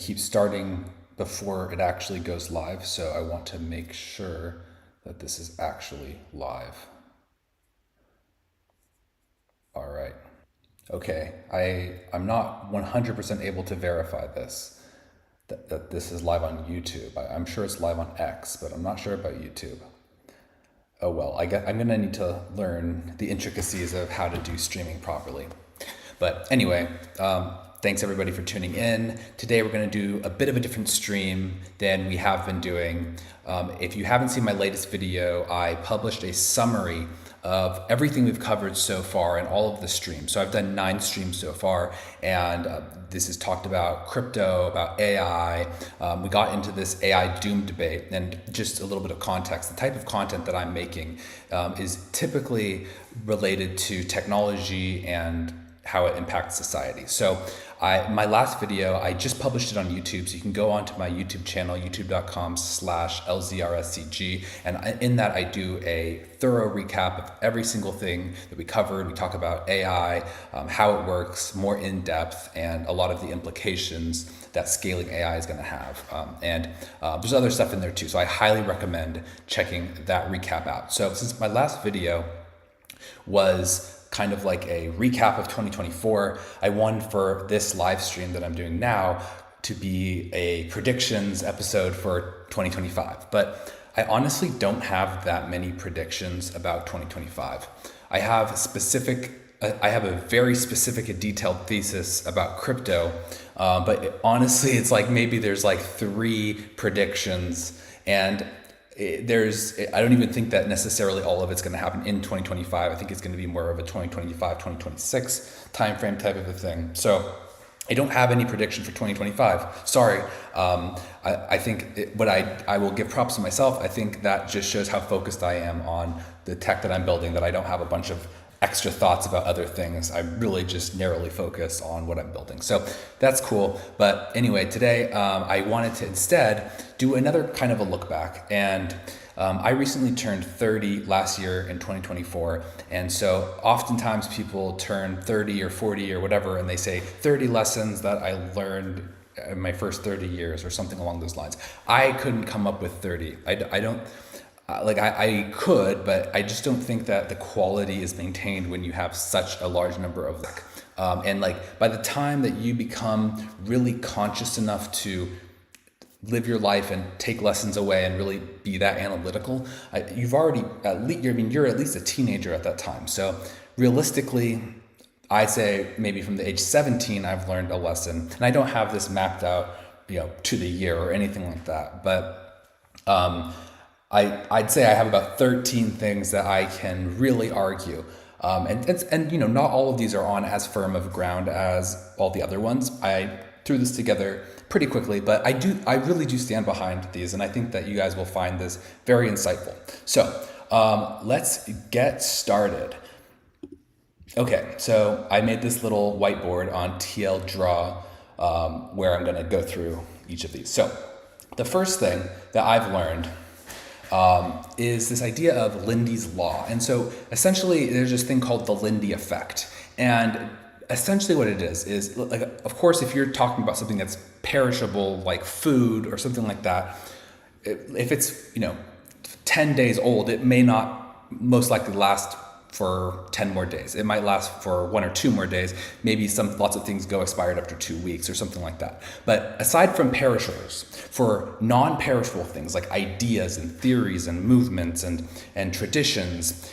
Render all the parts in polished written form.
keeps starting before it actually goes live, so I want to make sure that this is actually live. All right. Okay, I'm not 100% able to verify this, that this is live on YouTube. I'm sure it's live on X, but I'm not sure about YouTube. Oh well, I'm gonna need to learn the intricacies of how to do streaming properly. But anyway, thanks everybody for tuning in. Today we're gonna do a bit of a different stream than we have been doing. If you haven't seen my latest video, I published a summary of everything we've covered so far in all of the streams. So I've done 9 streams so far, and this is talked about crypto, about AI. We got into this AI doom debate, and just a little bit of context. The type of content that I'm making is typically related to technology and how it impacts society. So my last video, I just published it on YouTube, so you can go onto my YouTube channel, youtube.com/LZRSCG, and in that I do a thorough recap of every single thing that we covered. We talk about AI, how it works, more in depth, and a lot of the implications that scaling AI is going to have. And there's other stuff in there too, so I highly recommend checking that recap out. So since my last video was kind of like a recap of 2024, I wanted for this live stream that I'm doing now to be a predictions episode for 2025. But I honestly don't have that many predictions about 2025. I have a very specific and detailed thesis about crypto, but honestly, it's like maybe there's like 3 predictions, and I don't even think that necessarily all of it's going to happen in 2025. I think it's going to be more of a 2025, 2026 timeframe type of a thing. So I don't have any prediction for 2025. Sorry. I think I will give props to myself. I think that just shows how focused I am on the tech that I'm building, that I don't have a bunch of extra thoughts about other things. I really just narrowly focus on what I'm building. So that's cool. But anyway, today I wanted to instead do another kind of a look back. And I recently turned 30 last year in 2024. And so oftentimes people turn 30 or 40 or whatever, and they say 30 lessons that I learned in my first 30 years or something along those lines. I couldn't come up with 30. I don't. I could, but I just don't think that the quality is maintained when you have such a large number of and like by the time that you become really conscious enough to live your life and take lessons away and really be that analytical, you're at least a teenager at that time. So realistically, I say maybe from the age 17 I've learned a lesson, and I don't have this mapped out, to the year or anything like that, but I'd say I have about 13 things that I can really argue. And not all of these are on as firm of ground as all the other ones. I threw this together pretty quickly, but I really do stand behind these, and I think that you guys will find this very insightful. So let's get started. Okay, so I made this little whiteboard on Thiel Draw where I'm gonna go through each of these. So the first thing that I've learned is this idea of Lindy's law. And so essentially there's this thing called the Lindy effect. And essentially what it is like, of course, if you're talking about something that's perishable, like food or something like that, if it's, 10 days old, it may not most likely last for 10 more days. It might last for 1 or 2 more days. Maybe lots of things go expired after 2 weeks or something like that. But aside from perishables, for non-perishable things like ideas and theories and movements and traditions,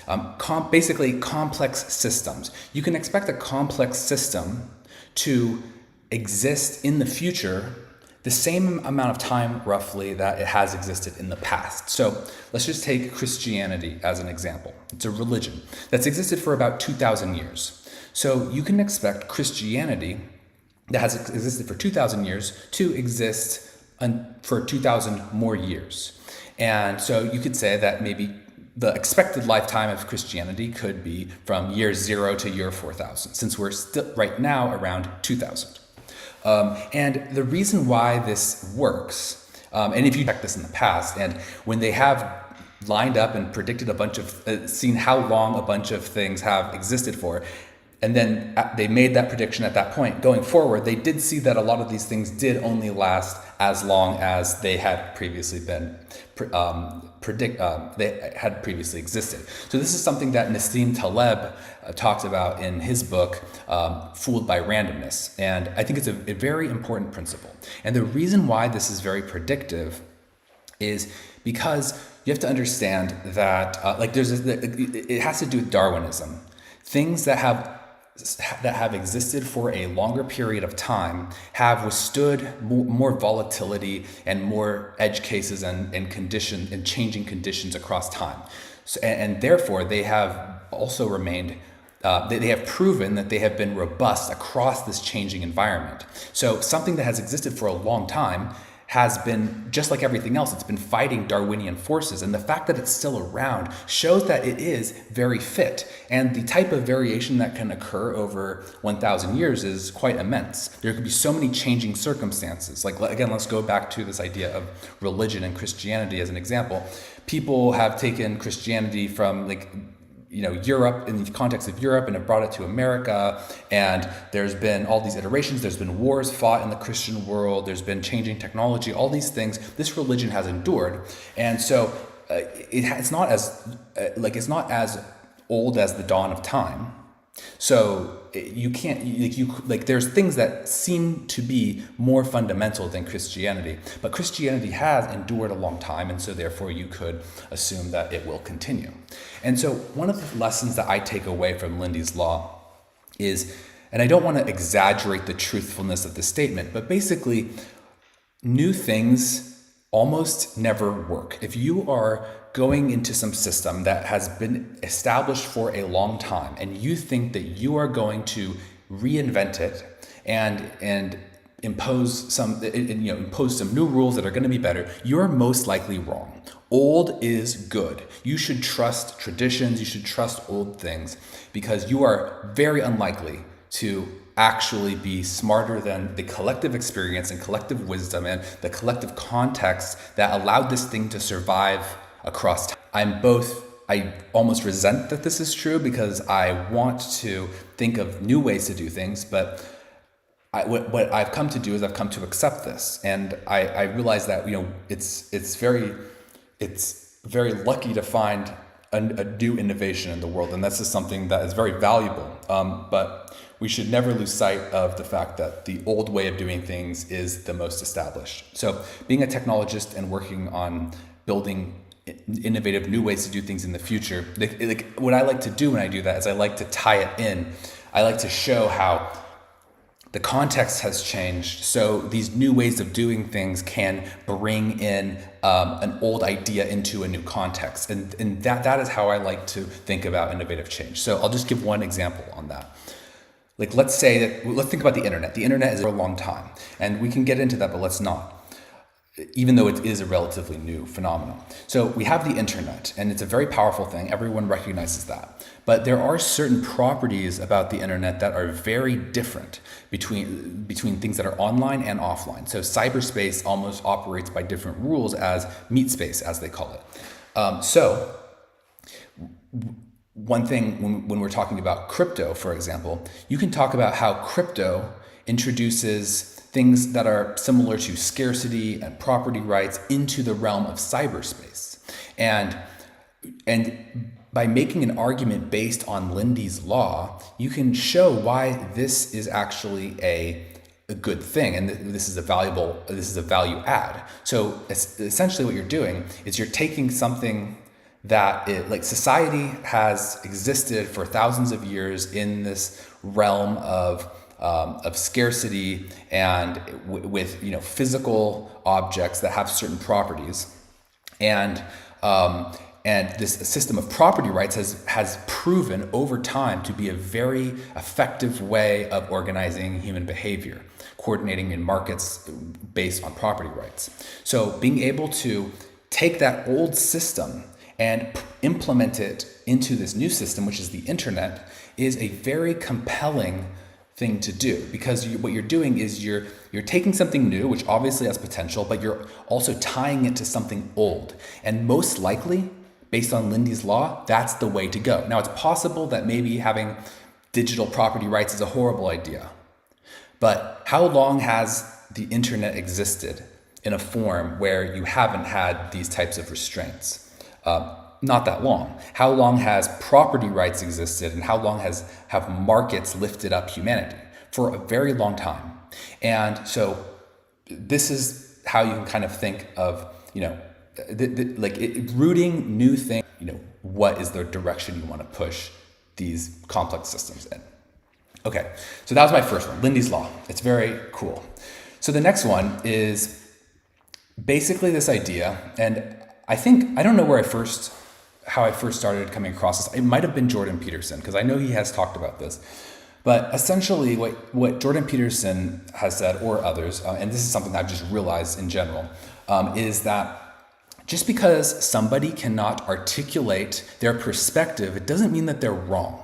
basically complex systems, you can expect a complex system to exist in the future the same amount of time roughly that it has existed in the past. So let's just take Christianity as an example. It's a religion that's existed for about 2,000 years. So you can expect Christianity that has existed for 2,000 years to exist for 2,000 more years. And so you could say that maybe the expected lifetime of Christianity could be from year 0 to year 4,000, since we're still right now around 2,000. And the reason why this works, and if you check this in the past, and when they have lined up and predicted seen how long a bunch of things have existed for, And then they made that prediction at that point. Going forward, they did see that a lot of these things did only last as long as they had previously been they had previously existed. So this is something that Nassim Taleb talks about in his book, Fooled by Randomness. And I think it's a very important principle. And the reason why this is very predictive is because you have to understand that it has to do with Darwinism. Things that have existed for a longer period of time have withstood more volatility and more edge cases and changing conditions across time. So, and therefore they have also remained they have proven that they have been robust across this changing environment. So something that has existed for a long time has been, just like everything else, it's been fighting Darwinian forces. And the fact that it's still around shows that it is very fit. And the type of variation that can occur over 1,000 years is quite immense. There could be so many changing circumstances. Like, again, let's go back to this idea of religion and Christianity as an example. People have taken Christianity from Europe, in the context of Europe, and have brought it to America. And there's been all these iterations. There's been wars fought in the Christian world. There's been changing technology, all these things. This religion has endured. And so it's not as old as the dawn of time. So you can't, there's things that seem to be more fundamental than Christianity, but Christianity has endured a long time, and so therefore you could assume that it will continue. And so one of the lessons that I take away from Lindy's law is, and I don't want to exaggerate the truthfulness of the statement, but basically new things almost never work. If you are going into some system that has been established for a long time and you think that you are going to reinvent it and impose some new rules that are going to be better, you're most likely wrong. Old is good. You should trust traditions, you should trust old things, because you are very unlikely to actually be smarter than the collective experience and collective wisdom and the collective context that allowed this thing to survive across time. I almost resent that this is true, because I want to think of new ways to do things, but what I've come to do is I've come to accept this. And I realize that, it's very lucky to find a new innovation in the world. And that's just something that is very valuable. But we should never lose sight of the fact that the old way of doing things is the most established. So being a technologist and working on building innovative new ways to do things in the future, what I like to do when I do that is I like to tie it in. I like to show how the context has changed, so these new ways of doing things can bring in an old idea into a new context, and that is how I like to think about innovative change. So I'll just give one example on that. Let's think about the internet. The internet is for a long time, and we can get into that, but let's not, even though it is a relatively new phenomenon. So we have the internet, and it's a very powerful thing. Everyone recognizes that. But there are certain properties about the internet that are very different between things that are online and offline. So cyberspace almost operates by different rules as meat space, as they call it. So one thing, when we're talking about crypto, for example, you can talk about how crypto introduces things that are similar to scarcity and property rights into the realm of cyberspace. And by making an argument based on Lindy's law, you can show why this is actually a good thing, and this is a value add. So essentially what you're doing is you're taking something that society has existed for thousands of years in this realm of scarcity and with physical objects that have certain properties, and this system of property rights has proven over time to be a very effective way of organizing human behavior, coordinating in markets based on property rights. So being able to take that old system and implement it into this new system, which is the internet, is a very compelling thing to do, because what you're doing is you're taking something new, which obviously has potential, but you're also tying it to something old. And most likely, based on Lindy's law, that's the way to go. Now, it's possible that maybe having digital property rights is a horrible idea. But how long has the internet existed in a form where you haven't had these types of restraints? Not that long. How long has property rights existed, and how long have markets lifted up humanity? For a very long time. And so this is how you can kind of think of, rooting new things, what is the direction you want to push these complex systems in. Okay, so that was my first one, Lindy's Law. It's very cool. So the next one is basically this idea, and I don't know how I first started coming across this. It might have been Jordan Peterson, because I know he has talked about this. But essentially what Jordan Peterson has said, or others, and this is something I've just realized in general, is that just because somebody cannot articulate their perspective, it doesn't mean that they're wrong.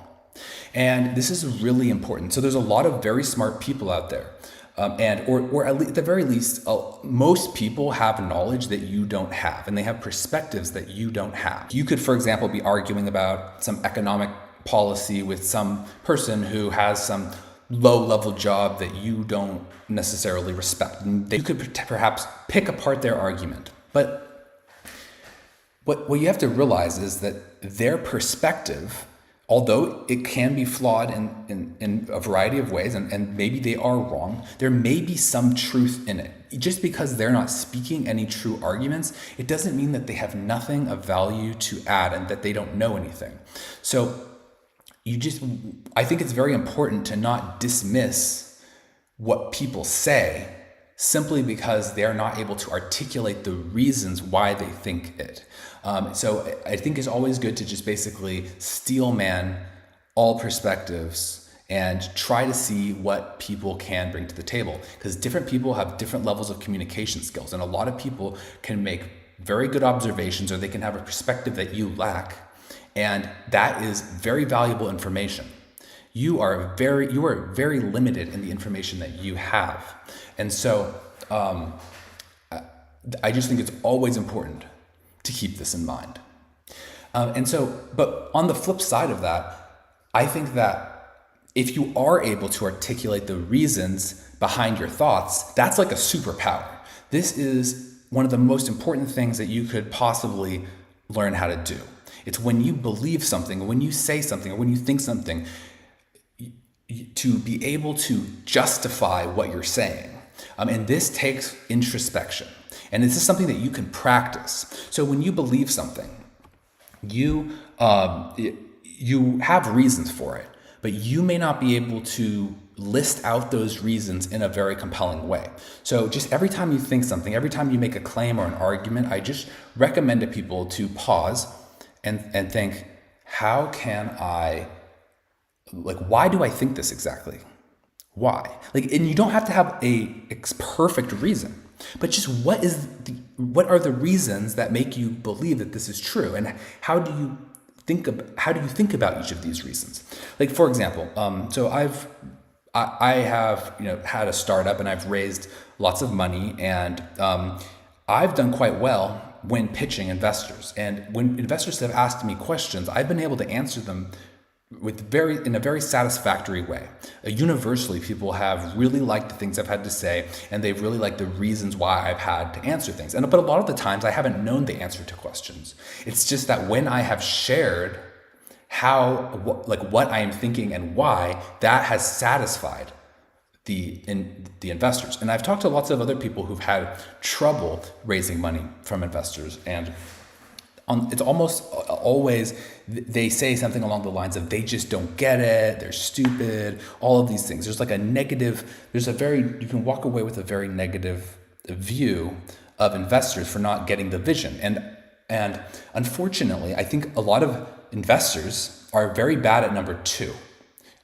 And this is really important. So there's a lot of very smart people out there. Or at the very least, most people have knowledge that you don't have, and they have perspectives that you don't have. You could, for example, be arguing about some economic policy with some person who has some low-level job that you don't necessarily respect. And you could perhaps pick apart their argument. But what you have to realize is that their perspective, although it can be flawed in a variety of ways, and maybe they are wrong, there may be some truth in it. Just because they're not speaking any true arguments, it doesn't mean that they have nothing of value to add and that they don't know anything. So I think it's very important to not dismiss what people say simply because they're not able to articulate the reasons why they think it. So I think it's always good to just basically steelman all perspectives and try to see what people can bring to the table, because different people have different levels of communication skills, and a lot of people can make very good observations, or they can have a perspective that you lack, and that is very valuable information. You are very limited in the information that you have. And so I just think it's always important to keep this in mind. But on the flip side of that, I think that if you are able to articulate the reasons behind your thoughts, that's like a superpower. This is one of the most important things that you could possibly learn how to do. It's when you believe something, when you say something, or when you think something, to be able to justify what you're saying. And this takes introspection. And this is something that you can practice. So when you believe something, you have reasons for it, but you may not be able to list out those reasons in a very compelling way. So just every time you think something, every time you make a claim or an argument, I just recommend to people to pause and think, how can I, why do I think this exactly? Why? And you don't have to have a perfect reason, but just what are the reasons that make you believe that this is true, and how do you think about each of these reasons? For example, so I have had a startup, and I've raised lots of money, and I've done quite well when pitching investors. And when investors have asked me questions, I've been able to answer them in a very satisfactory way. Universally, people have really liked the things I've had to say, and they've really liked the reasons why I've had to answer things. But a lot of the times I haven't known the answer to questions. It's just that when I have shared what I am thinking and why, that has satisfied the investors. And I've talked to lots of other people who've had trouble raising money from investors, and it's almost always they say something along the lines of, they just don't get it, they're stupid, all of these things. You can walk away with a very negative view of investors for not getting the vision. And unfortunately, I think a lot of investors are very bad at number two,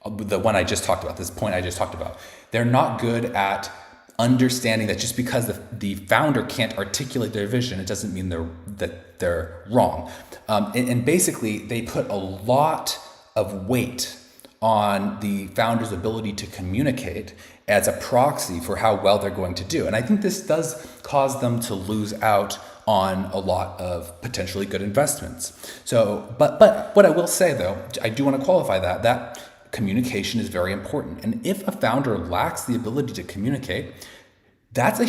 the one I just talked about, this point I just talked about. They're not good at understanding that just because the founder can't articulate their vision, it doesn't mean that they're wrong. And basically, they put a lot of weight on the founder's ability to communicate as a proxy for how well they're going to do. And I think this does cause them to lose out on a lot of potentially good investments. So, but what I will say though, I do want to qualify that communication is very important. And if a founder lacks the ability to communicate, this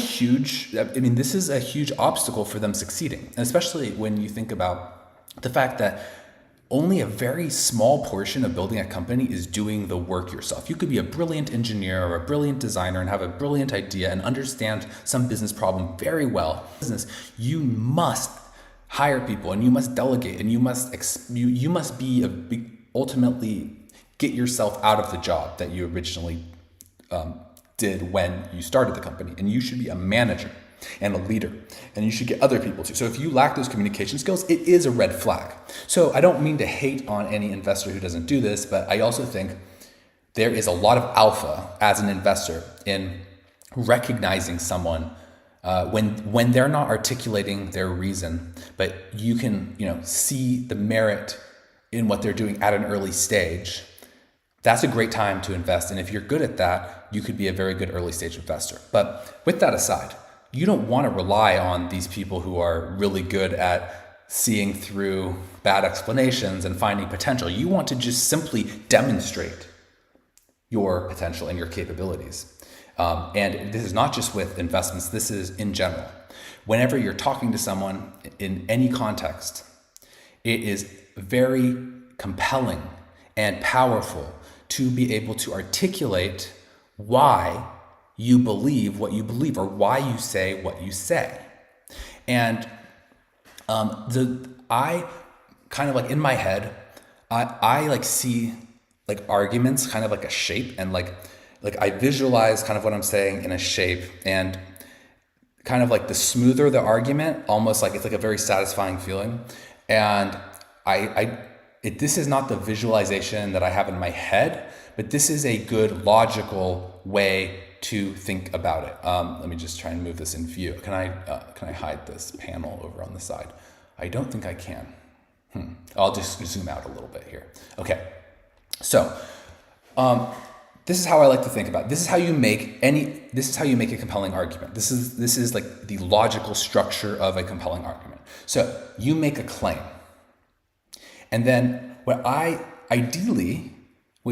is a huge obstacle for them succeeding. And especially when you think about the fact that only a very small portion of building a company is doing the work yourself. You could be a brilliant engineer or a brilliant designer and have a brilliant idea and understand some business problem very well. You must hire people, and you must delegate, and you must ultimately get yourself out of the job that you originally did when you started the company. And you should be a manager and a leader, and you should get other people too. So if you lack those communication skills, it is a red flag. So I don't mean to hate on any investor who doesn't do this, but I also think there is a lot of alpha as an investor in recognizing someone when they're not articulating their reason, but you can see the merit in what they're doing at an early stage. That's a great time to invest. And if you're good at that, you could be a very good early stage investor. But with that aside, you don't want to rely on these people who are really good at seeing through bad explanations and finding potential. You want to just simply demonstrate your potential and your capabilities. And this is not just with investments, this is in general. Whenever you're talking to someone in any context, it is very compelling and powerful to be able to articulate why you believe what you believe or why you say what you say. And I kind of like in my head, I like see like arguments kind of like a shape, and like I visualize kind of what I'm saying in a shape, and kind of like the smoother the argument, almost like it's like a very satisfying feeling. And this is not the visualization that I have in my head, but this is a good logical way to think about it. Let me just try and move this in view. Can I hide this panel over on the side? I don't think I can. I'll just zoom out a little bit here. Okay. So, this is how I like to think about it. This is how you make a compelling argument. This is like the logical structure of a compelling argument. So you make a claim. And then what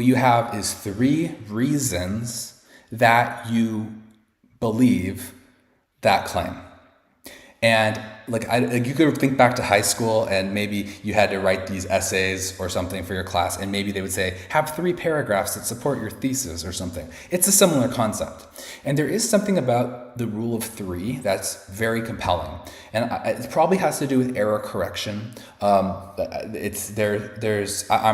you have is 3 reasons that you believe that claim. And you could think back to high school, and maybe you had to write these essays or something for your class, and maybe they would say, have 3 paragraphs that support your thesis or something. It's a similar concept. And there is something about the rule of 3 that's very compelling. And it probably has to do with error correction. I'm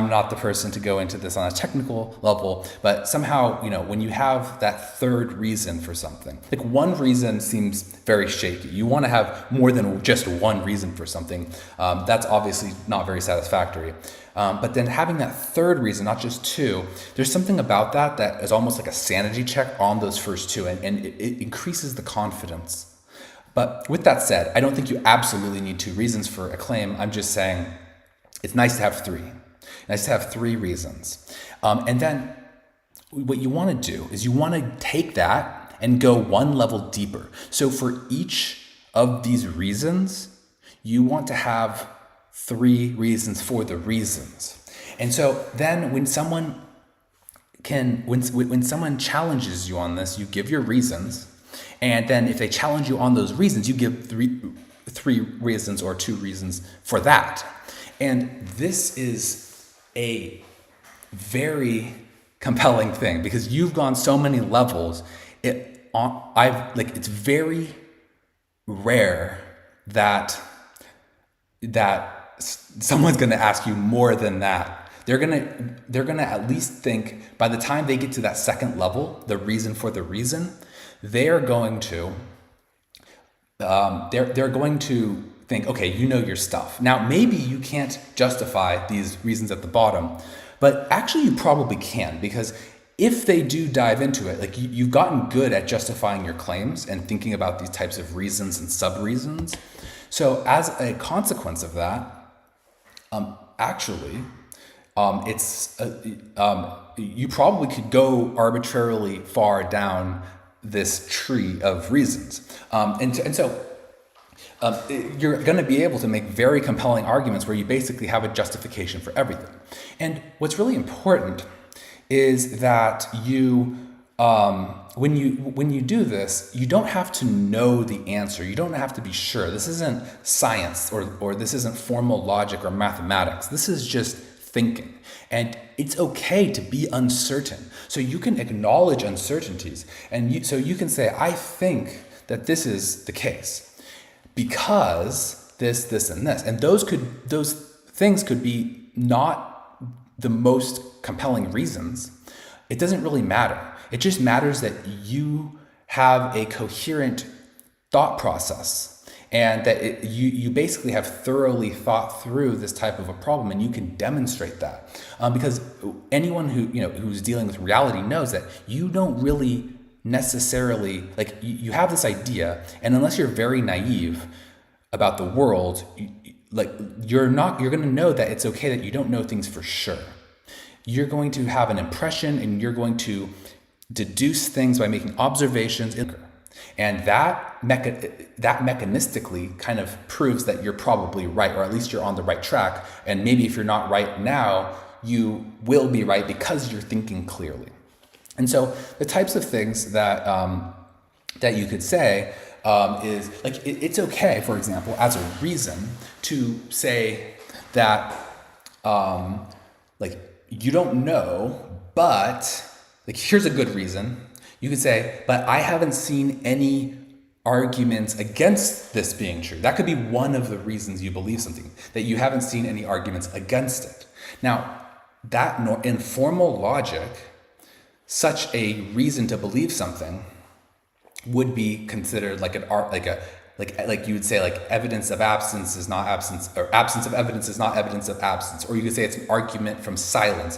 not the person to go into this on a technical level, but somehow, when you have that 3rd reason for something, like one reason seems very shaky. You want to have more than just one reason for something. That's obviously not very satisfactory. But then having that 3rd reason, not just 2, there's something about that is almost like a sanity check on those first 2, and it increases the confidence. But with that said, I don't think you absolutely need 2 reasons for a claim. I'm just saying it's nice to have 3. Nice to have 3 reasons. And then what you want to do is you want to take that and go one level deeper. So for each of these reasons, you want to have 3 reasons for the reasons. And so then when someone challenges you on this, you give your reasons. And then if they challenge you on those reasons, you give 3 reasons or 2 reasons for that. And this is a very compelling thing because you've gone so many levels. It's very rare that someone's going to ask you more than that. They're gonna at least think by the time they get to that 2nd level, the reason for the reason, they're going to think, okay, you know your stuff. Now, maybe you can't justify these reasons at the bottom, but actually you probably can, because if they do dive into it, like you've gotten good at justifying your claims and thinking about these types of reasons and sub-reasons. So as a consequence of that, you probably could go arbitrarily far down this tree of reasons. You're going to be able to make very compelling arguments where you basically have a justification for everything. And what's really important is that when you do this, you don't have to know the answer. You don't have to be sure. This isn't science or this isn't formal logic or mathematics. This is just thinking. And it's okay to be uncertain. So you can acknowledge uncertainties. And so you can say, I think that this is the case because this, and this. And those things could be not the most compelling reasons. It doesn't really matter. It just matters that you have a coherent thought process and that you basically have thoroughly thought through this type of a problem, and you can demonstrate that. Because anyone who's dealing with reality knows that you don't really necessarily, like, you have this idea, and unless you're very naive about the world, you're going to know that it's okay that you don't know things for sure. You're going to have an impression, and you're going to deduce things by making observations, and that mechanistically kind of proves that you're probably right, or at least you're on the right track. And maybe if you're not right now, you will be right because you're thinking clearly. And so the types of things that you could say is, like, it's okay, for example, as a reason to say that you don't know, but, like, here's a good reason. You could say, but I haven't seen any arguments against this being true. That could be one of the reasons you believe something, that you haven't seen any arguments against it. Now, that in formal logic, such a reason to believe something would be considered like you would say, like, evidence of absence is not absence, or absence of evidence is not evidence of absence, or you could say it's an argument from silence.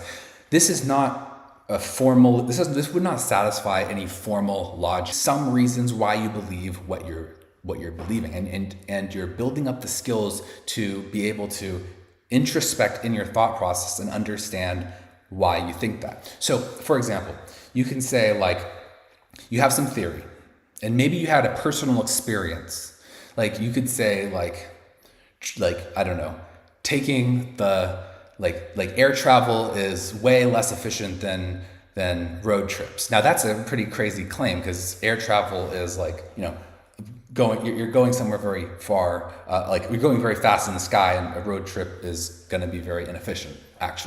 This is not a formal, this would not satisfy any formal logic. Some reasons why you believe what you're believing, and you're building up the skills to be able to introspect in your thought process and understand why you think that. So, for example, you can say, like, you have some theory, and maybe you had a personal experience. Like, you could say, like I don't know, taking the like air travel is way less efficient than road trips. Now, that's a pretty crazy claim, because air travel is, like, you're going somewhere very far, like, you're going very fast in the sky, and a road trip is going to be very inefficient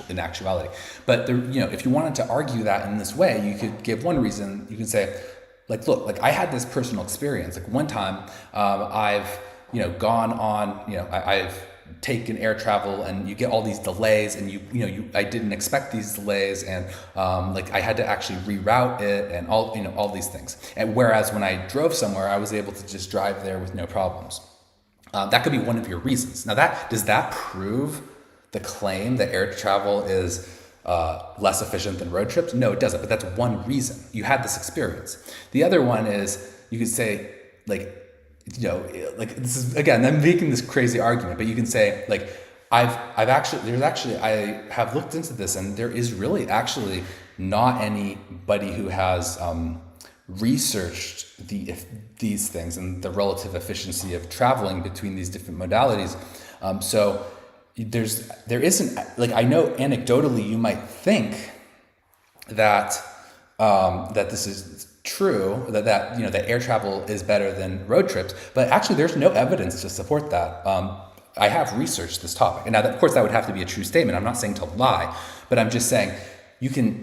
in actuality. But if you wanted to argue that in this way, you could give one reason. You can say, like, look, like, I had this personal experience. Like, one time, I've gone on, I've taken air travel, and you get all these delays, and I didn't expect these delays, and like, I had to actually reroute it, and all these things. And whereas when I drove somewhere, I was able to just drive there with no problems. That could be one of your reasons. Now, does that prove the claim that air travel is less efficient than road trips? No, it doesn't. But that's one reason. You had this experience. The other one is, you could say, like, this is, again, I'm making this crazy argument, but you can say, like, I have looked into this, and there is really actually not anybody who has researched these things and the relative efficiency of traveling between these different modalities. So there isn't, like, I know anecdotally you might think that this is true, that air travel is better than road trips, but actually there's no evidence to support that. I have researched this topic, and now, of course, that would have to be a true statement. I'm not saying to lie, but I'm just saying you can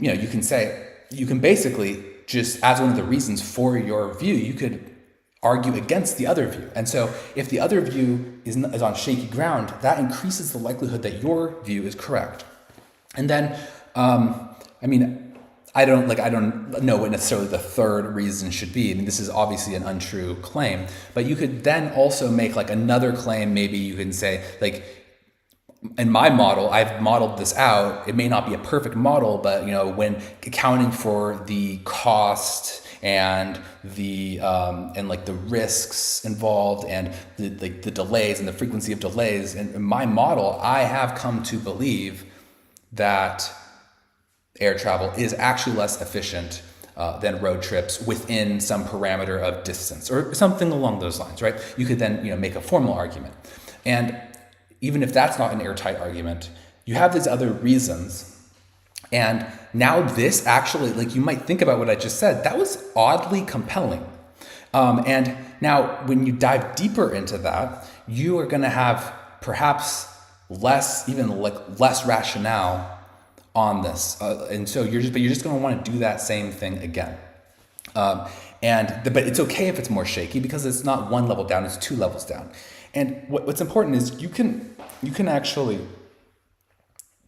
basically, just as one of the reasons for your view, you could argue against the other view. And so if the other view is on shaky ground, that increases the likelihood that your view is correct. And then, I don't know what necessarily the third reason should be. I mean, this is obviously an untrue claim, but you could then also make, like, another claim. Maybe you can say, like, in my model, I've modeled this out. It may not be a perfect model, but, when accounting for the cost and the risks involved, and the delays and the frequency of delays, in my model, I have come to believe that air travel is actually less efficient than road trips within some parameter of distance, or something along those lines, right? You could then make a formal argument. And even if that's not an airtight argument, you have these other reasons And now this actually, like you might think about what I just said, that was oddly compelling. And now when you dive deeper into that, you are going to have perhaps less rationale on this. And so you're just going to want to do that same thing again. But it's okay if it's more shaky because it's not one level down, it's two levels down. And what's important is you can actually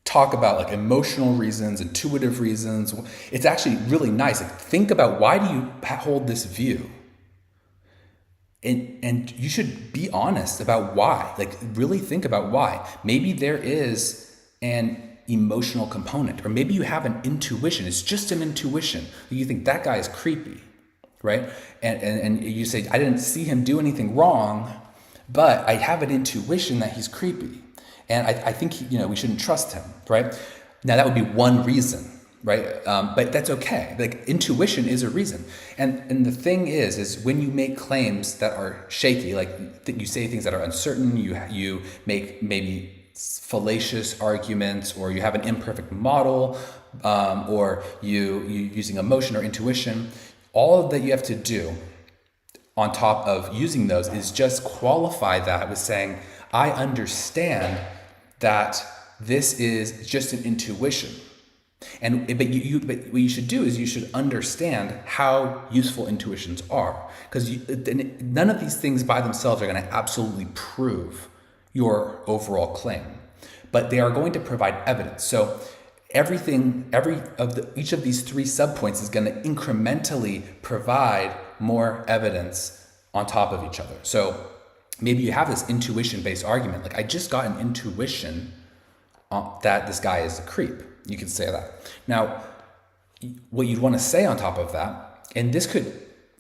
talk about like emotional reasons, intuitive reasons. It's actually really nice. Like, think about, why do you hold this view? And you should be honest about why. Like, really think about why. Maybe there is an emotional component, or maybe you have an intuition. It's just an intuition. You think that guy is creepy, right? And you say, I didn't see him do anything wrong, but I have an intuition that he's creepy. And I think we shouldn't trust him, right? Now that would be one reason, right? But that's okay. Like, intuition is a reason. And the thing is when you make claims that are shaky, like you say things that are uncertain, you make maybe fallacious arguments, or you have an imperfect model, or you using emotion or intuition, all that you have to do on top of using those is just qualify that with saying, I understand that this is just an intuition. But what you should do is you should understand how useful intuitions are, because none of these things by themselves are going to absolutely prove your overall claim, but they are going to provide evidence. So each of these three subpoints is going to incrementally provide more evidence on top of each other. So maybe you have this intuition-based argument, like, I just got an intuition that this guy is a creep. You could say that. Now, what you'd want to say on top of that, and this could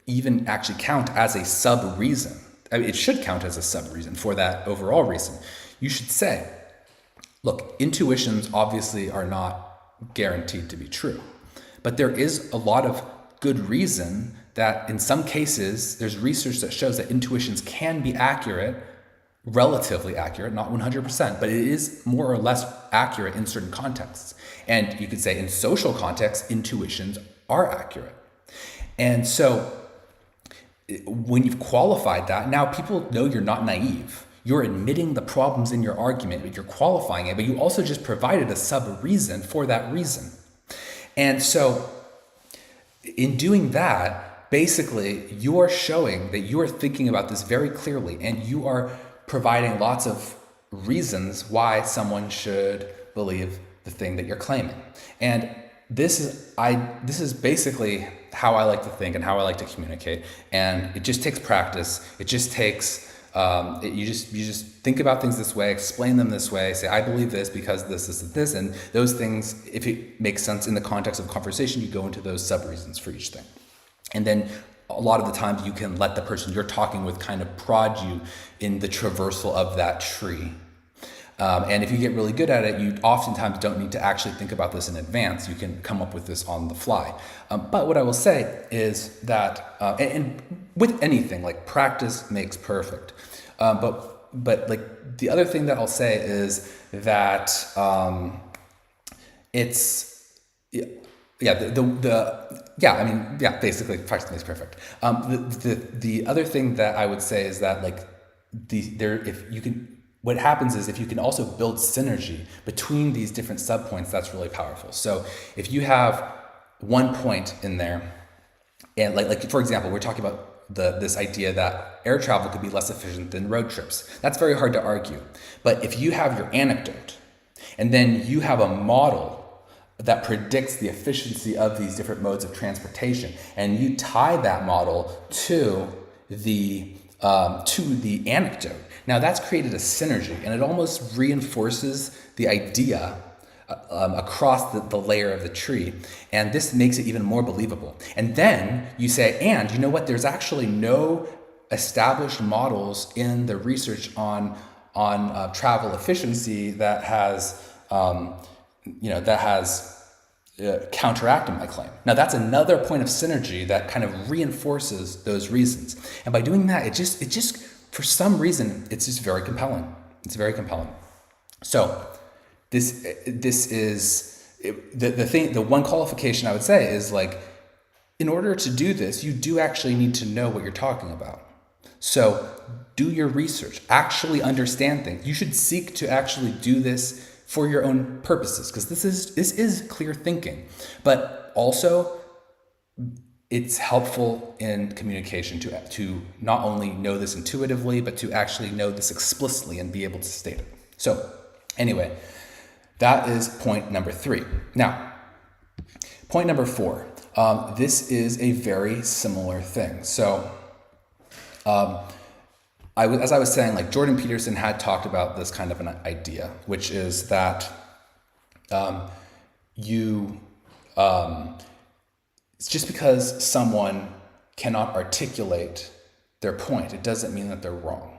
even actually count as a sub-reason. I mean, it should count as a sub-reason for that overall reason. You should say, look, intuitions obviously are not guaranteed to be true, but there is a lot of good reason that in some cases, there's research that shows that intuitions can be accurate, relatively accurate, not 100%, but it is more or less accurate in certain contexts. And you could say in social contexts, intuitions are accurate. And so when you've qualified that, now people know you're not naive. You're admitting the problems in your argument, but you're qualifying it, but you also just provided a sub-reason for that reason. And so in doing that, basically, you are showing that you are thinking about this very clearly, and you are providing lots of reasons why someone should believe the thing that you're claiming. And this is basically how I like to think and how I like to communicate. And it just takes practice. It just takes you just think about things this way, explain them this way, say, I believe this because this, and those things, if it makes sense in the context of conversation, you go into those sub-reasons for each thing. And then a lot of the times you can let the person you're talking with kind of prod you in the traversal of that tree. And if you get really good at it, you oftentimes don't need to actually think about this in advance. You can come up with this on the fly. But what I will say is that, and with anything, like, practice makes perfect. But like, the other thing that I'll say is that basically practice makes perfect. The other thing that I would say is that, like, what happens is if you can also build synergy between these different subpoints, that's really powerful. So if you have one point in there, and like for example, we're talking about this idea that air travel could be less efficient than road trips. That's very hard to argue. But if you have your anecdote, and then you have a model that predicts the efficiency of these different modes of transportation, and you tie that model to the anecdote, now that's created a synergy, and it almost reinforces the idea across the layer of the tree, and this makes it even more believable. And then you say, and you know what, there's actually no established models in the research on travel efficiency that has counteracted my claim. Now that's another point of synergy that kind of reinforces those reasons. And by doing that, it just for some reason, it's just very compelling. It's very compelling. So this is the one qualification I would say is like, in order to do this, you do actually need to know what you're talking about. So do your research, actually understand things. You should seek to actually do this for your own purposes, because this is clear thinking. But also, it's helpful in communication to not only know this intuitively, but to actually know this explicitly and be able to state it. So anyway, that is point number 3. Now, point number 4. This is a very similar thing. So as I was saying, like Jordan Peterson had talked about this kind of an idea, which is that it's just because someone cannot articulate their point, it doesn't mean that they're wrong.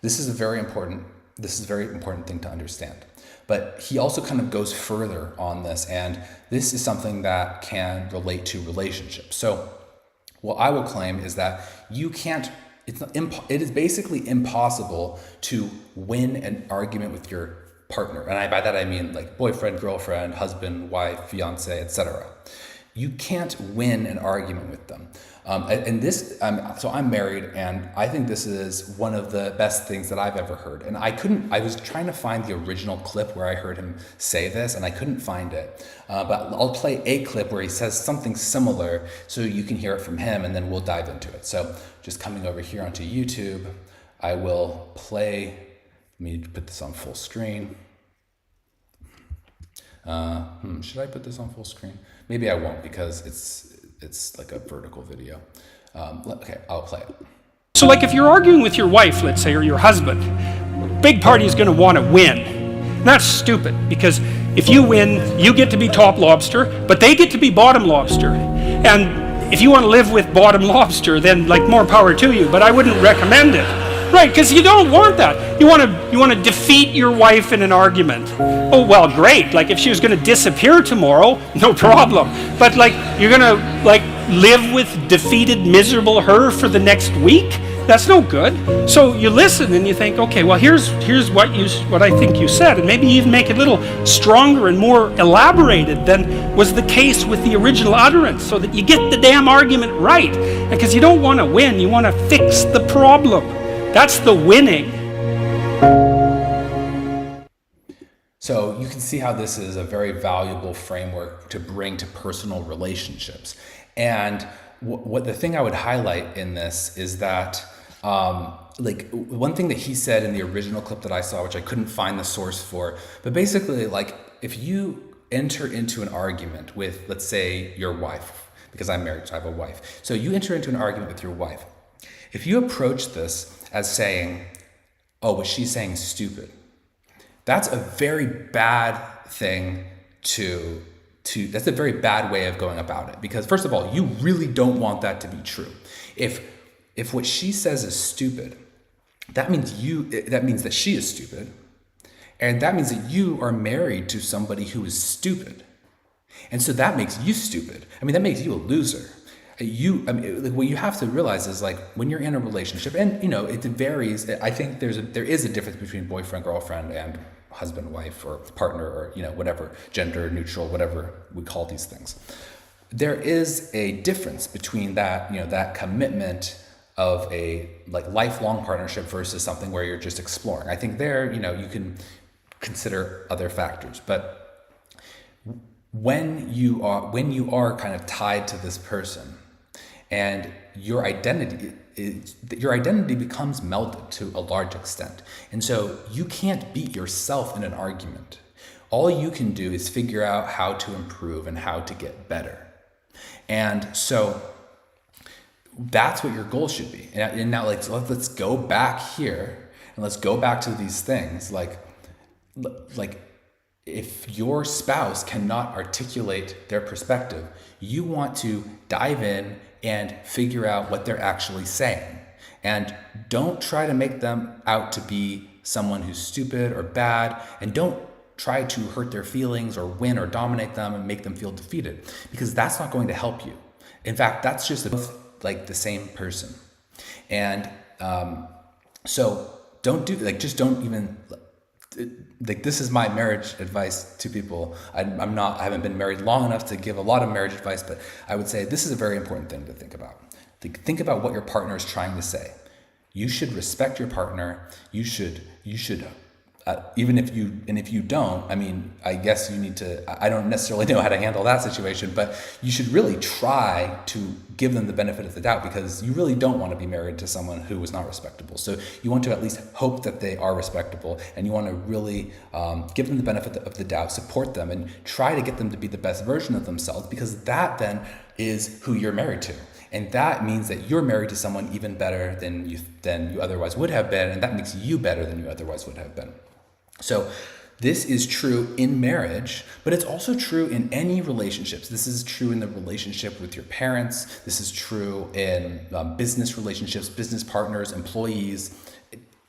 This is a very important thing to understand. But he also kind of goes further on this, and this is something that can relate to relationships. So what I will claim is that it is basically impossible to win an argument with your partner. And by that I mean like boyfriend, girlfriend, husband, wife, fiance, etc. You can't win an argument with them. So I'm married, and I think this is one of the best things that I've ever heard. And I was trying to find the original clip where I heard him say this, and I couldn't find it. But I'll play a clip where he says something similar so you can hear it from him, and then we'll dive into it. So just coming over here onto YouTube, I will play, let me put this on full screen. Should I put this on full screen? Maybe I won't, because it's like a vertical video. Okay, I'll play it. So like if you're arguing with your wife, let's say, or your husband, big party is going to want to win. That's stupid, because if you win, you get to be top lobster, but they get to be bottom lobster. And if you want to live with bottom lobster, then like more power to you, but I wouldn't recommend it. Right, because you don't want that. You want to defeat your wife in an argument. Oh, well, great. Like if she was going to disappear tomorrow, no problem. But like you're going to like live with defeated, miserable her for the next week? That's no good. So you listen and you think, okay, well here's what I think you said, and maybe even make it a little stronger and more elaborated than was the case with the original utterance, so that you get the damn argument right. Because you don't want to win, you want to fix the problem. That's the winning. So you can see how this is a very valuable framework to bring to personal relationships. And what the thing I would highlight in this is that like one thing that he said in the original clip that I saw, which I couldn't find the source for, but basically like if you enter into an argument with, let's say, your wife, because I'm married, so I have a wife. So you enter into an argument with your wife. If you approach this as saying, oh, what she's saying is stupid, that's a very bad thing that's a very bad way of going about it. Because first of all, you really don't want that to be true. If what she says is stupid, that means that she is stupid. And that means that you are married to somebody who is stupid. And so that makes you stupid. I mean, that makes you a loser. What you have to realize is like when you're in a relationship, and it varies. I think there is a difference between boyfriend, girlfriend, and husband, wife, or partner, or whatever, gender neutral, whatever we call these things. There is a difference between that, that commitment of a like lifelong partnership versus something where you're just exploring. I think there, you can consider other factors, but when you are kind of tied to this person, and your identity becomes melded to a large extent. And so you can't beat yourself in an argument. All you can do is figure out how to improve and how to get better. And so that's what your goal should be. And now let's go back here and let's go back to these things. Like if your spouse cannot articulate their perspective, you want to dive in and figure out what they're actually saying. And don't try to make them out to be someone who's stupid or bad, and don't try to hurt their feelings or win or dominate them and make them feel defeated, because that's not going to help you. In fact, that's just like the same person. And so don't do just don't even like this is my marriage advice to people. I haven't been married long enough to give a lot of marriage advice, but I would say this is a very important thing to think about. Think about what your partner is trying to say. You should respect your partner. You should even if you don't, I mean, I guess you need to, I don't necessarily know how to handle that situation, but you should really try to give them the benefit of the doubt, because you really don't want to be married to someone who is not respectable. So you want to at least hope that they are respectable, and you want to really give them the benefit of the doubt, support them, and try to get them to be the best version of themselves, because that then is who you're married to. And that means that you're married to someone even better than you otherwise would have been, and that makes you better than you otherwise would have been. So this is true in marriage, but it's also true in any relationships. This is true in the relationship with your parents. This is true in business relationships, business partners, employees,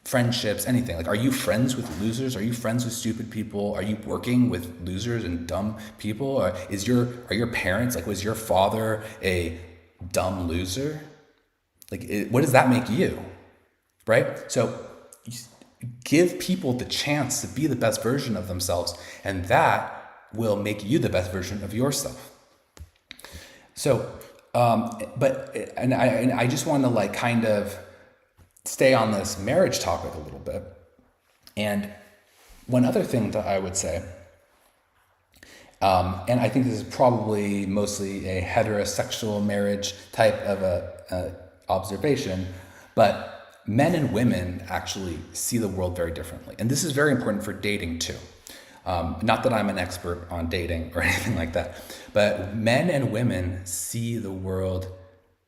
friendships, anything. Like, are you friends with losers? Are you friends with stupid people? Are you working with losers and dumb people? Or are your parents, like, was your father a dumb loser? Like, what does that make you? Right? So give people the chance to be the best version of themselves, and that will make you the best version of yourself. So, I just want to like kind of stay on this marriage topic a little bit. And one other thing that I would say, and I think this is probably mostly a heterosexual marriage type of a observation, but men and women actually see the world very differently. And this is very important for dating too. Not that I'm an expert on dating or anything like that, but men and women see the world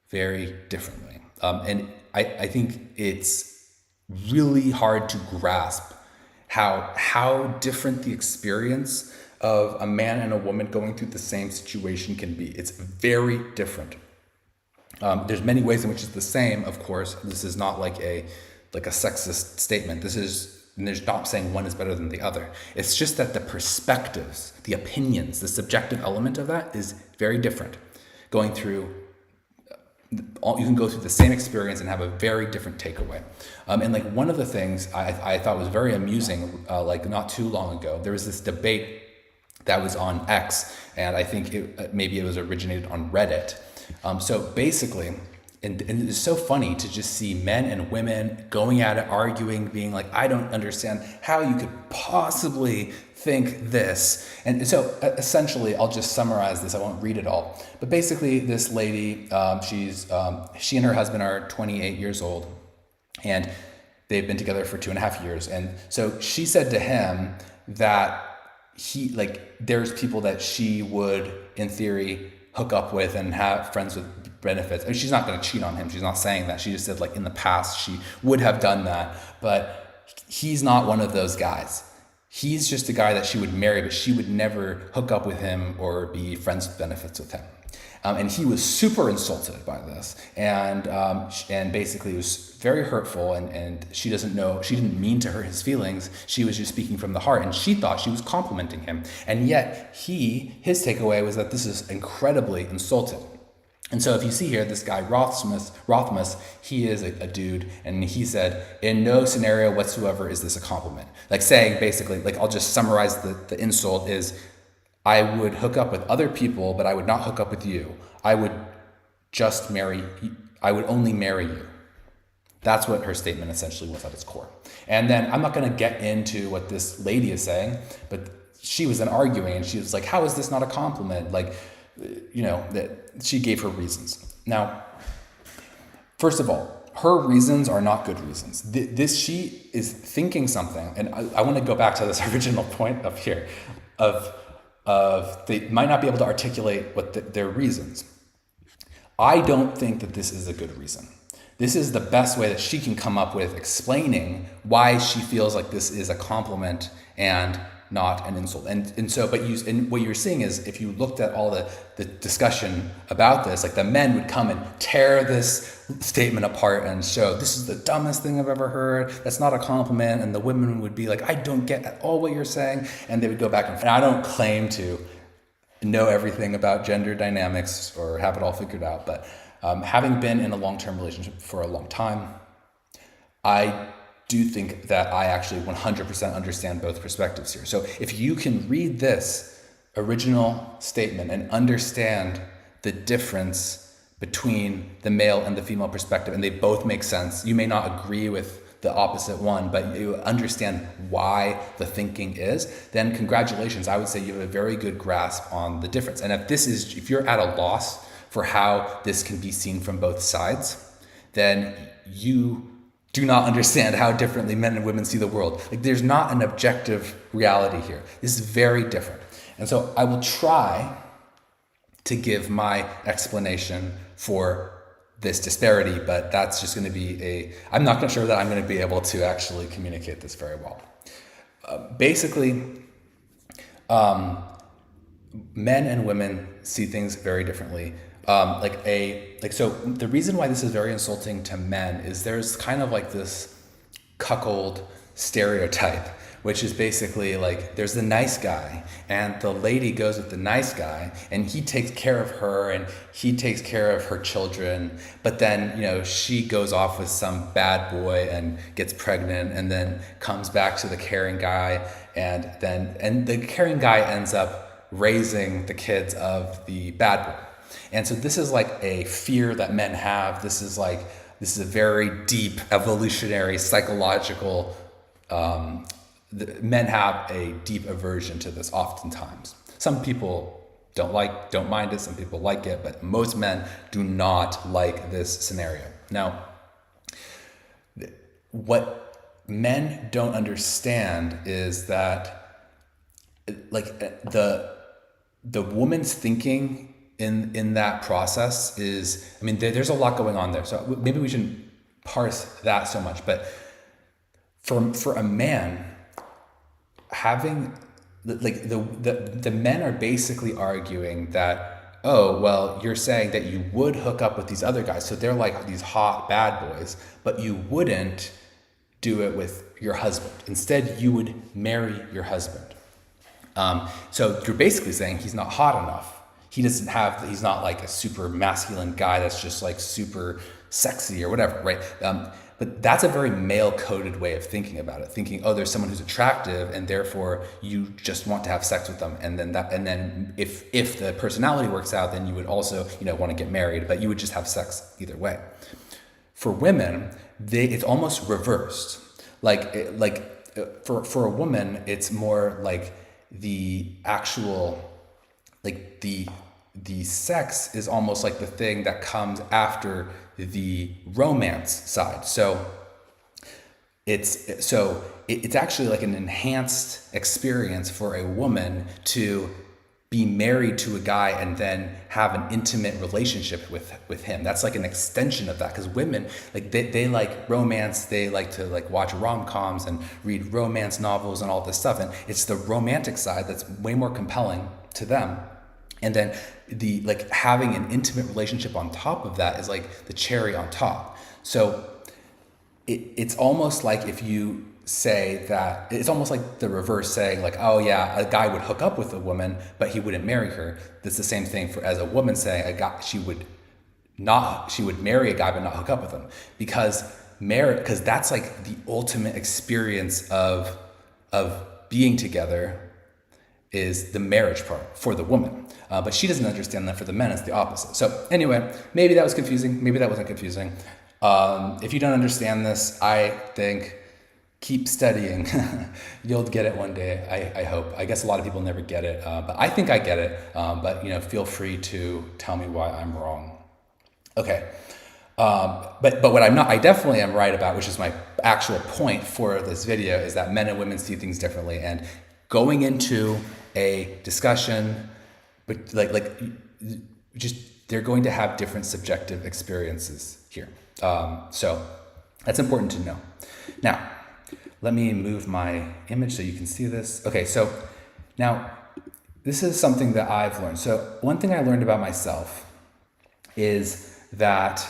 very differently. And I think it's really hard to grasp how different the experience of a man and a woman going through the same situation can be. It's very different. There's many ways in which it's the same, of course. This is not like a sexist statement. There's not saying one is better than the other. It's just that the perspectives, the opinions, the subjective element of that is very different. You can go through the same experience and have a very different takeaway. And like one of the things I thought was very amusing, like not too long ago, there was this debate that was on X, and I think maybe it was originated on Reddit. So basically, and it's so funny to just see men and women going at it, arguing, being like, I don't understand how you could possibly think this. And so essentially, I'll just summarize this. I won't read it all. But basically, this lady, she and her husband are 28 years old, and they've been together for 2.5 years. And so she said to him that there's people that she would, in theory, hook up with and have friends with benefits. I mean, she's not going to cheat on him. She's not saying that. She just said, like, in the past, she would have done that. But he's not one of those guys. He's just a guy that she would marry, but she would never hook up with him or be friends with benefits with him. And he was super insulted by this, and basically it was very hurtful, and she didn't mean to hurt his feelings. She was just speaking from the heart, and she thought she was complimenting him. And yet his takeaway was that this is incredibly insulting. And so if you see here, this guy Rothmus, he is a dude, and he said, in no scenario whatsoever is this a compliment. Like saying basically, like, I'll just summarize the insult is, I would hook up with other people, but I would not hook up with you. I would only marry you. That's what her statement essentially was at its core. And then I'm not going to get into what this lady is saying, but she was then arguing, and she was like, how is this not a compliment? Like, that she gave her reasons. Now, first of all, her reasons are not good reasons. She is thinking something, and I want to go back to this original point up here of they might not be able to articulate their reasons. I don't think that this is a good reason. This is the best way that she can come up with explaining why she feels like this is a compliment and not an insult. And so, but what you're seeing is, if you looked at all the discussion about this, like, the men would come and tear this statement apart and show, this is the dumbest thing I've ever heard. That's not a compliment. And the women would be like, I don't get at all what you're saying. And they would go back and I don't claim to know everything about gender dynamics or have it all figured out, but having been in a long-term relationship for a long time, I do think that I actually 100% understand both perspectives here. So if you can read this original statement and understand the difference between the male and the female perspective, and they both make sense, you may not agree with the opposite one, but you understand why the thinking is, then congratulations. I would say you have a very good grasp on the difference. And if you're at a loss for how this can be seen from both sides, then you do not understand how differently men and women see the world. Like, there's not an objective reality here. This is very different. And so I will try to give my explanation for this disparity, but that's just going to be I'm not sure that I'm going to be able to actually communicate this very well. Basically, men and women see things very differently. So the reason why this is very insulting to men is there's kind of like this cuckold stereotype, which is basically like there's the nice guy and the lady goes with the nice guy and he takes care of her and he takes care of her children, but then she goes off with some bad boy and gets pregnant and then comes back to the caring guy, and the caring guy ends up raising the kids of the bad boy. And so this is like a fear that men have. This is a very deep evolutionary psychological men have a deep aversion to this oftentimes. Some people don't mind it, some people like it, but most men do not like this scenario. Now, what men don't understand is that the woman's thinking in that process is, there's a lot going on there. So maybe we shouldn't parse that so much, but for a man, having the men are basically arguing that, oh, well, you're saying that you would hook up with these other guys, so they're like these hot bad boys, but you wouldn't do it with your husband. Instead, you would marry your husband. So you're basically saying he's not hot enough. He's not like a super masculine guy that's just like super sexy or whatever, right? But that's a very male-coded way of thinking about it. Thinking, oh, there's someone who's attractive, and therefore you just want to have sex with them, and then if the personality works out, then you would also want to get married, but you would just have sex either way. For women, it's almost reversed. For a woman, it's more like the actual the sex is almost like the thing that comes after the romance side. So it's actually like an enhanced experience for a woman to be married to a guy and then have an intimate relationship with him. That's like an extension of that, because women, they like romance, they like to watch rom-coms and read romance novels and all this stuff, and it's the romantic side that's way more compelling to them. And then the having an intimate relationship on top of that is like the cherry on top. So it's almost like if you say that, it's almost like the reverse, saying like, oh yeah, a guy would hook up with a woman, but he wouldn't marry her. That's the same thing as a woman saying she would marry a guy but not hook up with him, because that's like the ultimate experience of being together is the marriage part for the woman. But she doesn't understand that for the men, it's the opposite. So anyway, maybe that was confusing. Maybe that wasn't confusing. If you don't understand this, I think keep studying. You'll get it one day, I hope. I guess a lot of people never get it, but I think I get it. But feel free to tell me why I'm wrong. Okay. But what I definitely am right about, which is my actual point for this video, is that men and women see things differently. And going into a discussion, but they're going to have different subjective experiences here. So that's important to know. Now, let me move my image so you can see this. Okay, so now this is something that I've learned. So one thing I learned about myself is that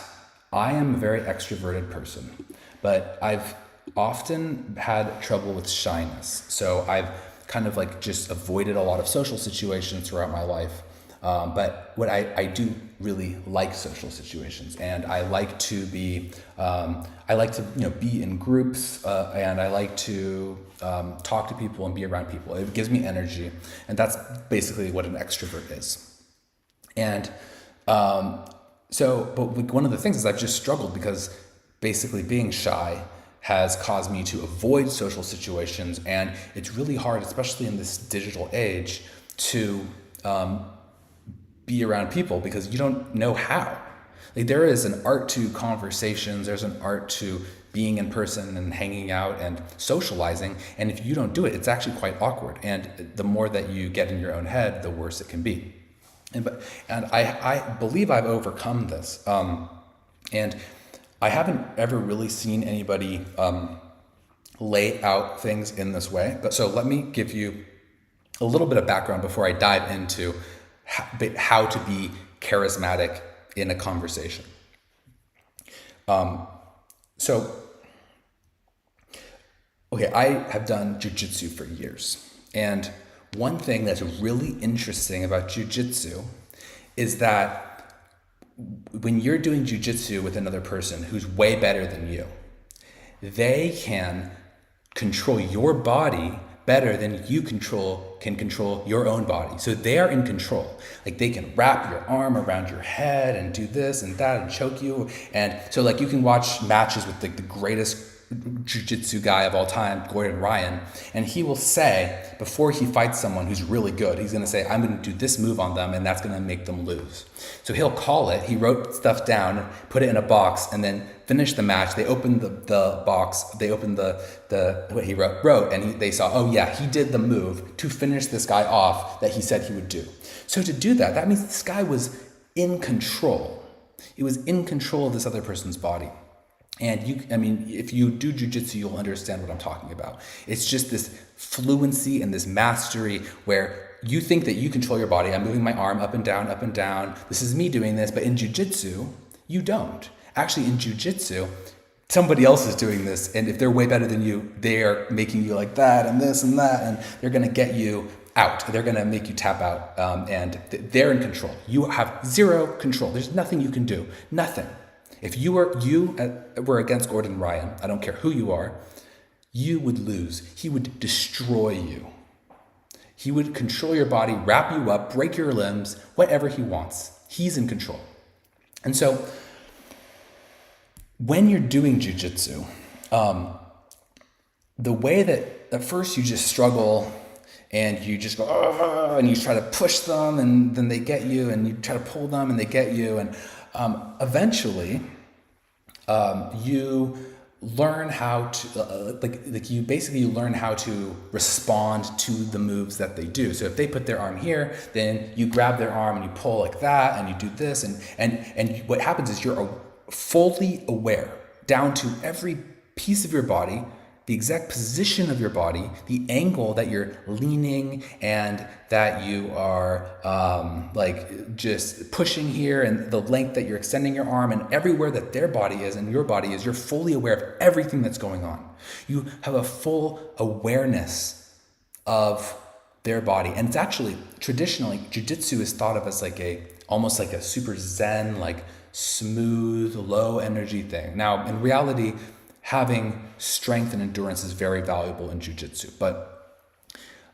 I am a very extroverted person, but I've often had trouble with shyness. So I've kind of just avoided a lot of social situations throughout my life. But what I do really like social situations, and I like to be be in groups, and I like to talk to people and be around people. It gives me energy, and that's basically what an extrovert is. And but one of the things is I've just struggled because basically being shy has caused me to avoid social situations, and it's really hard, especially in this digital age, to be around people because you don't know how. Like, there is an art to conversations, there's an art to being in person and hanging out and socializing, and if you don't do it, it's actually quite awkward. And the more that you get in your own head, the worse it can be. And I believe I've overcome this. And I haven't ever really seen anybody lay out things in this way. But so let me give you a little bit of background before I dive into how to be charismatic in a conversation. I have done jujitsu for years. And one thing that's really interesting about jujitsu is that when you're doing jujitsu with another person who's way better than you, they can control your body better than you can control your own body. So they are in control. Like, they can wrap your arm around your head and do this and that and choke you. And so like you can watch matches with the greatest jiu-jitsu guy of all time, Gordon Ryan, and he will say, before he fights someone who's really good, he's going to say, I'm going to do this move on them, and that's going to make them lose. So he'll call it. He wrote stuff down, put it in a box, and then finish the match. They opened the box, they opened the what he wrote, and they saw, oh yeah, he did the move to finish this guy off that he said he would do. So to do that, that means this guy was in control. He was in control of this other person's body. And if you do jujitsu, you'll understand what I'm talking about. It's just this fluency and this mastery where you think that you control your body. I'm moving my arm up and down, up and down. This is me doing this. But in jujitsu, you don't. Actually, in jujitsu, somebody else is doing this. And if they're way better than you, they are making you like that and this and that. And they're going to get you out. They're going to make you tap out. And they're in control. You have zero control. There's nothing you can do. Nothing. If you were against Gordon Ryan, I don't care who you are, you would lose. He would destroy you. He would control your body, wrap you up, break your limbs, whatever he wants. He's in control. And so when you're doing jiu-jitsu, the way that at first you just struggle and you just go, and you try to push them and then they get you, and you try to pull them and they get you, and eventually, you learn how to you learn how to respond to the moves that they do. So if they put their arm here, then you grab their arm and you pull like that, and you do this, and what happens is you're fully aware down to every piece of your body, the exact position of your body, the angle that you're leaning and that you are just pushing here, and the length that you're extending your arm, and everywhere that their body is and your body is, you're fully aware of everything that's going on. You have a full awareness of their body. And it's actually, traditionally, jiu-jitsu is thought of as almost like a super zen, like smooth, low energy thing. Now, in reality, having strength and endurance is very valuable in jiu-jitsu, but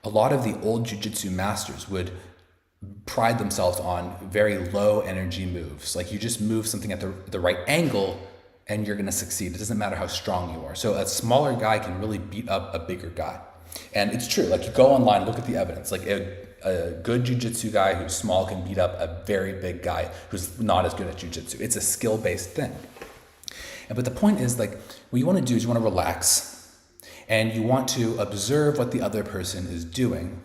a lot of the old jiu-jitsu masters would pride themselves on very low energy moves. Like, you just move something at the right angle and you're going to succeed. It doesn't matter how strong you are. So a smaller guy can really beat up a bigger guy. And it's true. Like, you go online, look at the evidence. Like, a good jiu-jitsu guy who's small can beat up a very big guy who's not as good at jiu-jitsu. It's a skill-based thing. But the point is, what you want to do is you want to relax, and you want to observe what the other person is doing.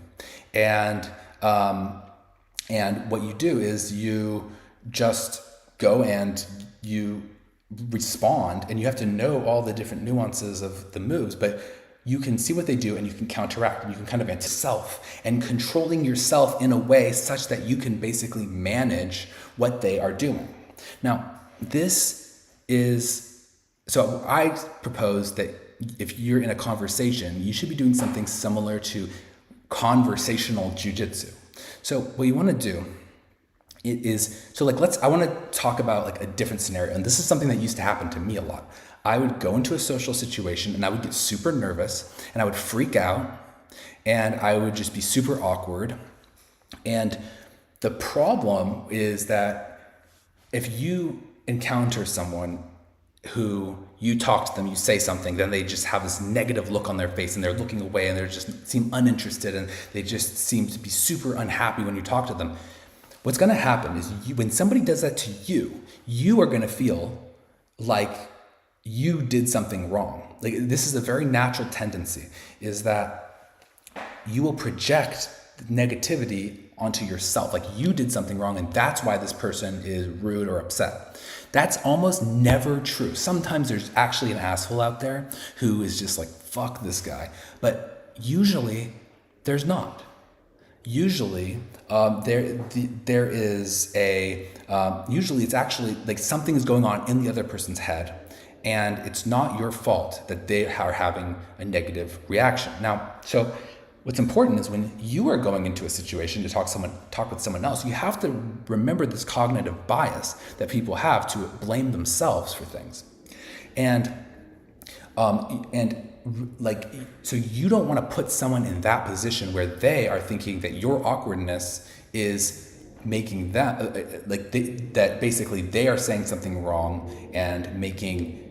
And what you do is you just go and you respond, and you have to know all the different nuances of the moves, but you can see what they do and you can counteract, and you can kind of anti-self, and controlling yourself in a way such that you can basically manage what they are doing. Now, so I propose that if you're in a conversation, you should be doing something similar to conversational jiu-jitsu. So what you want to do it is, so like I want to talk about like a different scenario, and this is something that used to happen to me a lot. I would go into a social situation and I would get super nervous and I would freak out and I would just be super awkward. And the problem is that if you encounter someone who you talk to them, you say something, then they just have this negative look on their face and they're looking away and they just seem uninterested and they just seem to be super unhappy when you talk to them. What's going to happen is when somebody does that to you, you are going to feel like you did something wrong. Like, this is a very natural tendency, is that you will project negativity onto yourself. Like, you did something wrong and that's why this person is rude or upset. That's almost never true. Sometimes there's actually an asshole out there who is just like, fuck this guy. But usually there's not. Usually there is usually it's actually like something is going on in the other person's head, and it's not your fault that they are having a negative reaction. Now, so what's important is when you are going into a situation to talk with someone else, you have to remember this cognitive bias that people have to blame themselves for things. And so you don't want to put someone in that position where they are thinking that your awkwardness is making that that basically they are saying something wrong and making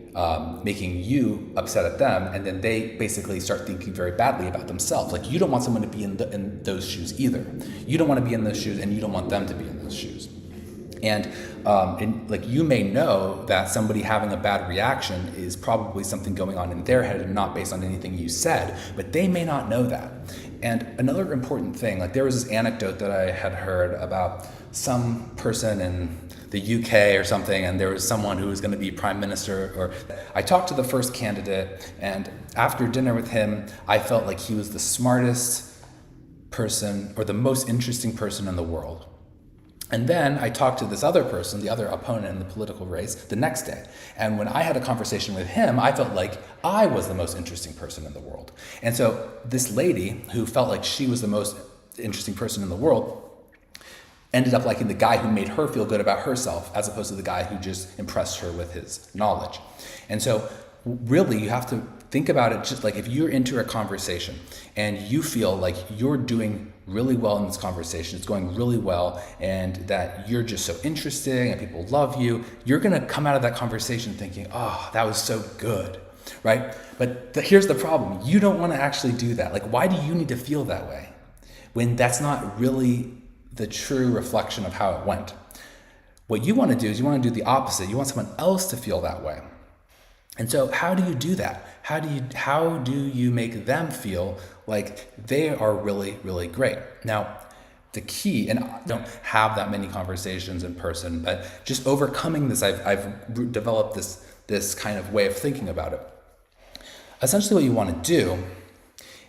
you upset at them, and then they basically start thinking very badly about themselves. Like, you don't want someone to be in those shoes either. You don't want to be in those shoes, and you don't want them to be in those shoes. And like, you may know that somebody having a bad reaction is probably something going on in their head and not based on anything you said, but they may not know that. And another important thing, like, there was this anecdote that I had heard about some person in the UK or something, and there was someone who was going to be prime minister, or I talked to the first candidate, and after dinner with him, I felt like he was the smartest person or the most interesting person in the world. And then I talked to this other person, the other opponent in the political race, the next day. And when I had a conversation with him, I felt like I was the most interesting person in the world. And so this lady, who felt like she was the most interesting person in the world, ended up liking the guy who made her feel good about herself, as opposed to the guy who just impressed her with his knowledge. And so really, you have to think about it just like, if you're into a conversation and you feel like you're doing really well in this conversation, it's going really well, and that you're just so interesting and people love you, you're going to come out of that conversation thinking, oh, that was so good, right? But here's the problem. You don't want to actually do that. Like, why do you need to feel that way when that's not really the true reflection of how it went? What you want to do is you want to do the opposite. You want someone else to feel that way. And so how do you do that? How do you make them feel like they are really, really great? Now, the key, and I don't have that many conversations in person, but just overcoming this, I've developed this kind of way of thinking about it. Essentially, what you want to do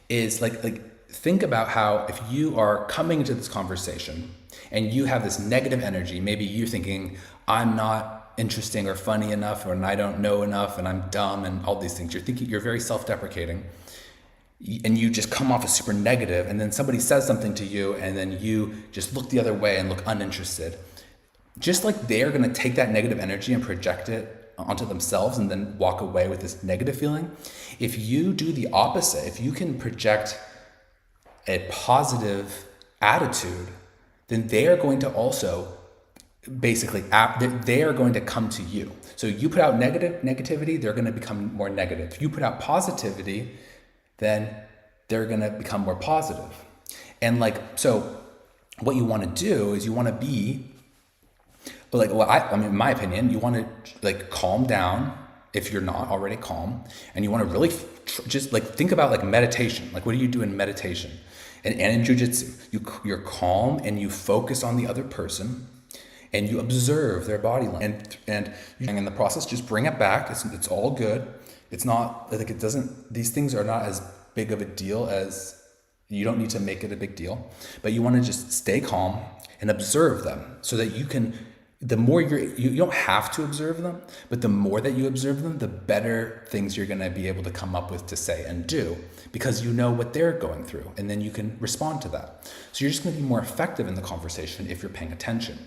is like think about how, if you are coming into this conversation and you have this negative energy, maybe you're thinking, I'm not interesting or funny enough, and I don't know enough, and I'm dumb, and all these things. You're thinking, you're very self-deprecating, and you just come off as super negative, and then somebody says something to you, and then you just look the other way and look uninterested. Just like they're going to take that negative energy and project it onto themselves and then walk away with this negative feeling. If you do the opposite, if you can project a positive attitude, then they are going to also basically, they are going to come to you. So you put out negativity, they're going to become more negative. If you put out positivity, then they're going to become more positive. And so what you want to do is you want to be I mean, in my opinion, you want to calm down if you're not already calm, and you want to really just think about meditation. What do you do in meditation? And in jiu-jitsu, you're calm and you focus on the other person, and you observe their body language, and in the process, just bring it back. It's all good. It's not these things are not as big of a deal as, you don't need to make it a big deal, but you want to just stay calm and observe them, so that you can, the more you don't have to observe them, but the more that you observe them, the better things you're going to be able to come up with to say and do, because you know what they're going through, and then you can respond to that. So you're just going to be more effective in the conversation if you're paying attention.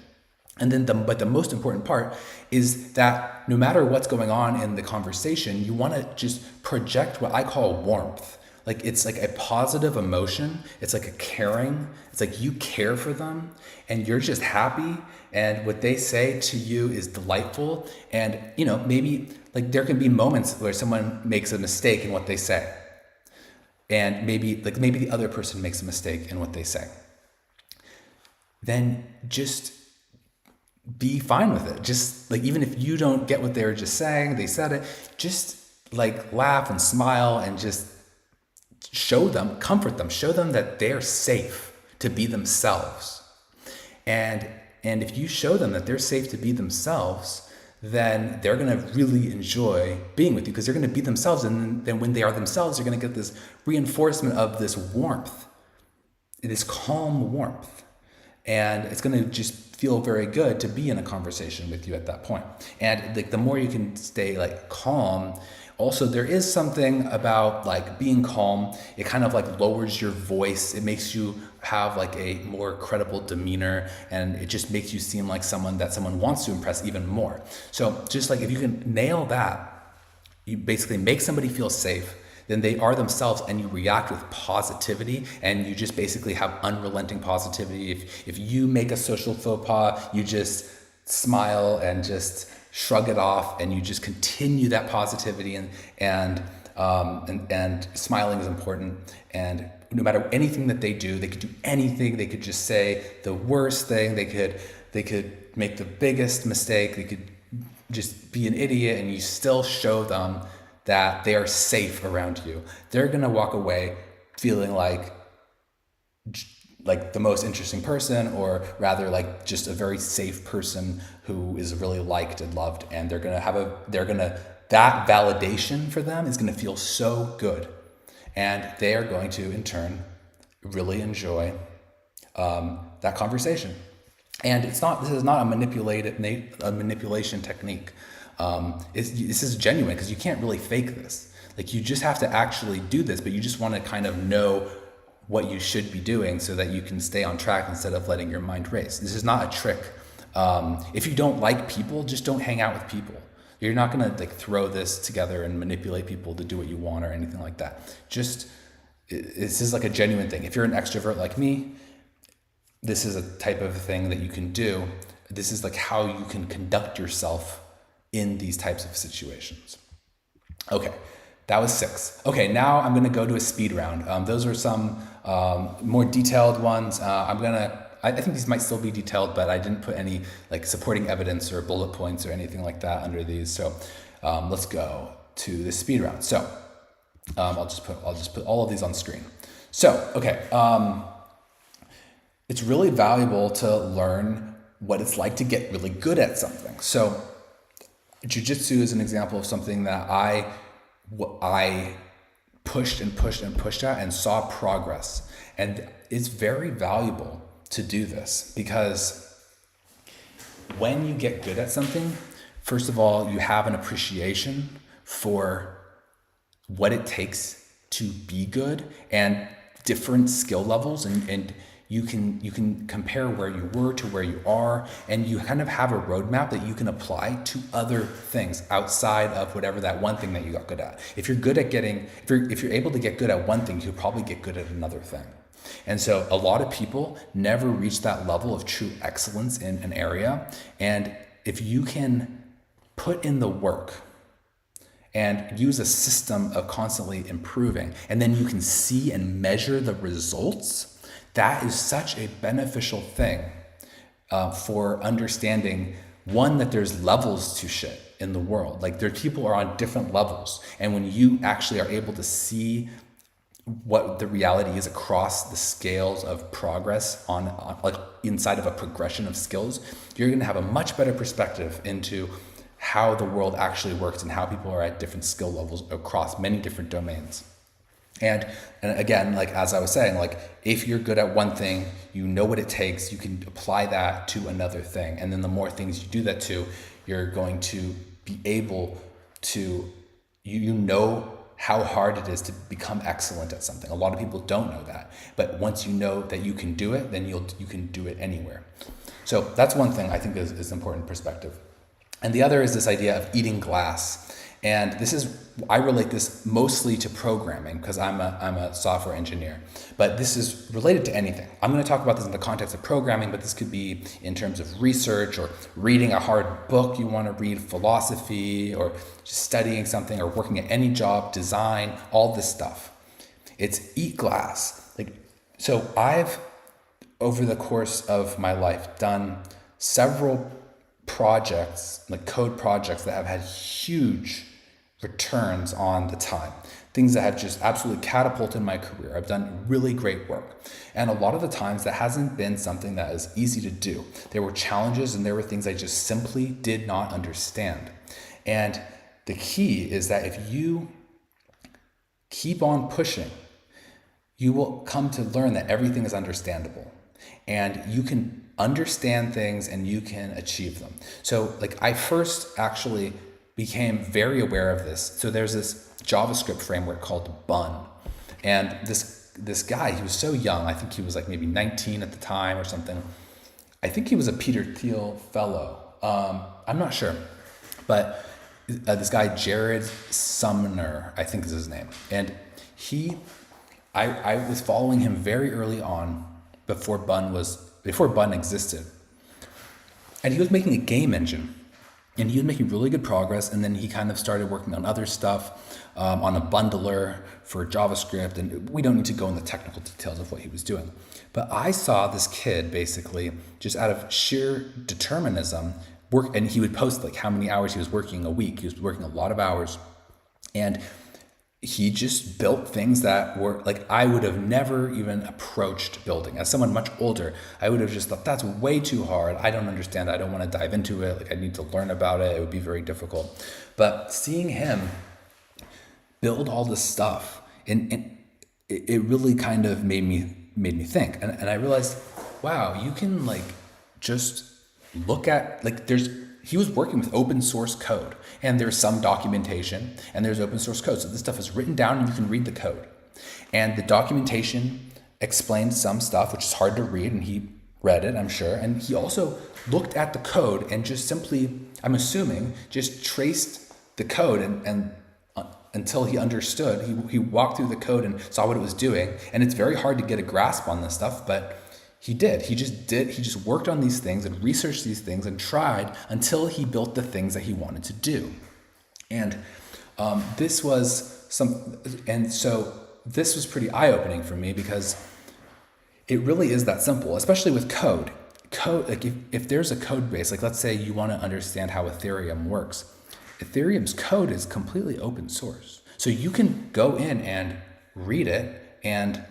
And then but the most important part is that no matter what's going on in the conversation, you want to just project what I call warmth. Like it's like a positive emotion. It's like a caring. It's like you care for them and you're just happy. And what they say to you is delightful. And, maybe like there can be moments where someone makes a mistake in what they say. And maybe the other person makes a mistake in what they say. Then just be fine with it. Just like, even if you don't get what they were just saying, they said it, just like laugh and smile and just show them, comfort them, show them that they're safe to be themselves. And if you show them that they're safe to be themselves, then they're going to really enjoy being with you because they're going to be themselves. And then when they are themselves, you're going to get this reinforcement of this warmth, this calm warmth. And it's going to just feel very good to be in a conversation with you at that point. And like the more you can stay like calm, also there is something about like being calm. It kind of like lowers your voice. It makes you have like a more credible demeanor, and it just makes you seem like someone that someone wants to impress even more. So just like if you can nail that, you basically make somebody feel safe, then they are themselves and you react with positivity, and you just basically have unrelenting positivity. If you make a social faux pas, you just smile and just shrug it off, and you just continue that positivity, and smiling is important. And no matter anything that they do, they could do anything. They could just say the worst thing. They could make the biggest mistake. They could just be an idiot, and you still show them that they are safe around you. They're gonna walk away feeling like the most interesting person, or rather like just a very safe person who is really liked and loved. And that validation for them is gonna feel so good. And they are going to, in turn, really enjoy that conversation. And this is not a manipulation technique. This is genuine, because you can't really fake this. Like, you just have to actually do this, but you just want to kind of know what you should be doing so that you can stay on track instead of letting your mind race. This is not a trick. If you don't like people, just don't hang out with people. You're not going to like throw this together and manipulate people to do what you want or anything like that. This is like a genuine thing. If you're an extrovert like me, this is a type of thing that you can do. This is like how you can conduct yourself in these types of situations. Okay, that was 6. Okay, now I'm going to go to a speed round. Those are some more detailed ones. I think these might still be detailed, but I didn't put any like supporting evidence or bullet points or anything like that under these. So let's go to the speed round. So I'll just put all of these on screen. So okay, it's really valuable to learn what it's like to get really good at something. So jiu-jitsu is an example of something that I pushed at and saw progress. And it's very valuable to do this, because when you get good at something, first of all, you have an appreciation for what it takes to be good and different skill levels, and you can compare where you were to where you are, and you kind of have a roadmap that you can apply to other things outside of whatever that one thing that you got good at. If you're able to get good at one thing, you'll probably get good at another thing. And so a lot of people never reach that level of true excellence in an area. And if you can put in the work and use a system of constantly improving, and then you can see and measure the results, that is such a beneficial thing for understanding, one, that there's levels to shit in the world. Like, people are on different levels. And when you actually are able to see what the reality is across the scales of progress on like inside of a progression of skills, you're going to have a much better perspective into how the world actually works and how people are at different skill levels across many different domains. And again, like as I was saying, like if you're good at one thing, you know what it takes, you can apply that to another thing. And then the more things you do that to, you're going to be able to, you know how hard it is to become excellent at something. A lot of people don't know that. But once you know that you can do it, then you can do it anywhere. So that's one thing I think is important perspective. And the other is this idea of eating glass. And I relate this mostly to programming because I'm a software engineer, but this is related to anything. I'm going to talk about this in the context of programming, but this could be in terms of research or reading a hard book you want to read, philosophy, or just studying something or working at any job, design, all this stuff. It's eat glass. So I've, over the course of my life, done several projects, like code projects that have had huge returns on the time. Things that have just absolutely catapulted my career. I've done really great work. And a lot of the times that hasn't been something that is easy to do. There were challenges and there were things I just simply did not understand. And the key is that if you keep on pushing, you will come to learn that everything is understandable. And you can understand things and you can achieve them. So I first actually became very aware of this. So there's this JavaScript framework called Bun. And this guy, he was so young, I think he was maybe 19 at the time or something. I think he was a Peter Thiel fellow. I'm not sure. But this guy, Jared Sumner, I think is his name. And I was following him very early on before Bun existed. And he was making a game engine. And he was making really good progress, and then he kind of started working on other stuff, on a bundler for JavaScript, and we don't need to go in the technical details of what he was doing. But I saw this kid basically, just out of sheer determinism, work, and he would post how many hours he was working a week. He was working a lot of hours, and he just built things that were I would have never even approached building. As someone much older, I would have just thought that's way too hard. I don't understand. I don't want to dive into it. I need to learn about it. It would be very difficult. But seeing him build all this stuff, and it really kind of made me think. And I realized, wow, you can just look at he was working with open source code, and there's some documentation and there's open source code. So this stuff is written down and you can read the code. And the documentation explained some stuff, which is hard to read, and he read it, I'm sure. And he also looked at the code and just simply, I'm assuming, just traced the code and until he understood. He walked through the code and saw what it was doing. And it's very hard to get a grasp on this stuff, but he did. He just worked on these things and researched these things and tried until he built the things that he wanted to do. And this was pretty eye-opening for me because it really is that simple, especially with code. If there's a code base, let's say you want to understand how Ethereum works. Ethereum's code is completely open source. So you can go in and read it and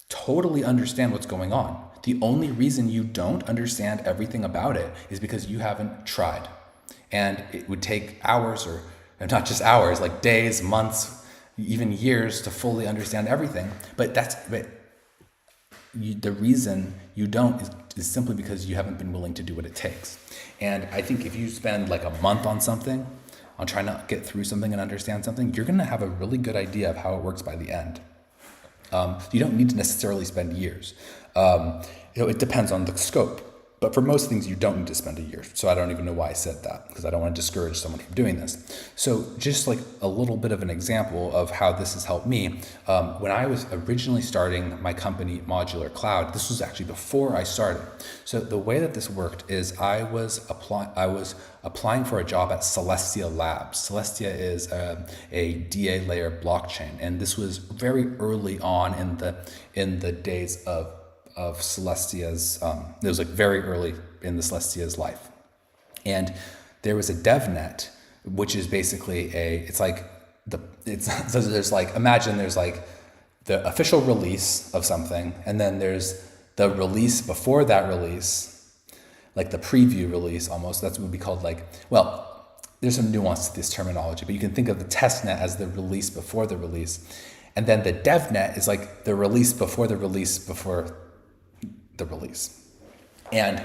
totally understand what's going on. The only reason you don't understand everything about it is because you haven't tried. And it would take hours, or not just hours, days, months, even years to fully understand everything. But the reason you don't is simply because you haven't been willing to do what it takes. And I think if you spend a month on something, on trying to get through something and understand something, you're going to have a really good idea of how it works by the end. You don't need to necessarily spend years. It depends on the scope. But for most things, you don't need to spend a year. So I don't even know why I said that, because I don't want to discourage someone from doing this. So just a little bit of an example of how this has helped me. When I was originally starting my company, Modular Cloud, this was actually before I started. So the way that this worked is I was applying for a job at Celestia Labs. Celestia is a DA layer blockchain. And this was very early on in the days of Celestia's, it was very early in the Celestia's life. And there was a DevNet, which is basically imagine there's the official release of something, and then there's the release before that release, the preview release almost. That's what would be called there's some nuance to this terminology, but you can think of the testnet as the release before the release. And then the DevNet is the release before the release before the release. And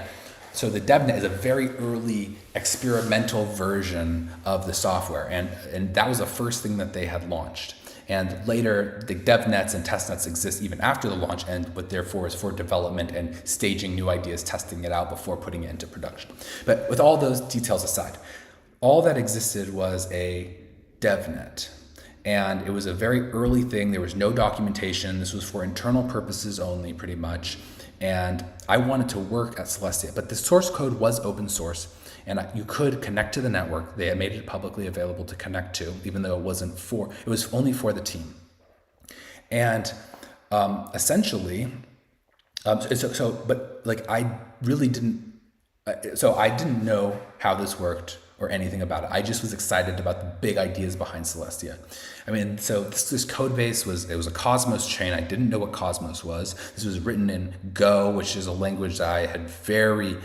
so the DevNet is a very early experimental version of the software, and that was the first thing that they had launched. And later, the dev nets and test nets exist even after the launch, and what therefore is for development and staging new ideas, testing it out before putting it into production. But with all those details aside, all that existed was a dev net. And it was a very early thing. There was no documentation. This was for internal purposes only, pretty much. And I wanted to work at Celestia, but the source code was open source, and you could connect to the network. They had made it publicly available to connect to, even though it was only for the team. And essentially, I really didn't. So I didn't know how this worked or anything about it. I just was excited about the big ideas behind Celestia. I mean, so this code base was a Cosmos chain. I didn't know what Cosmos was. This was written in Go, which is a language that I had very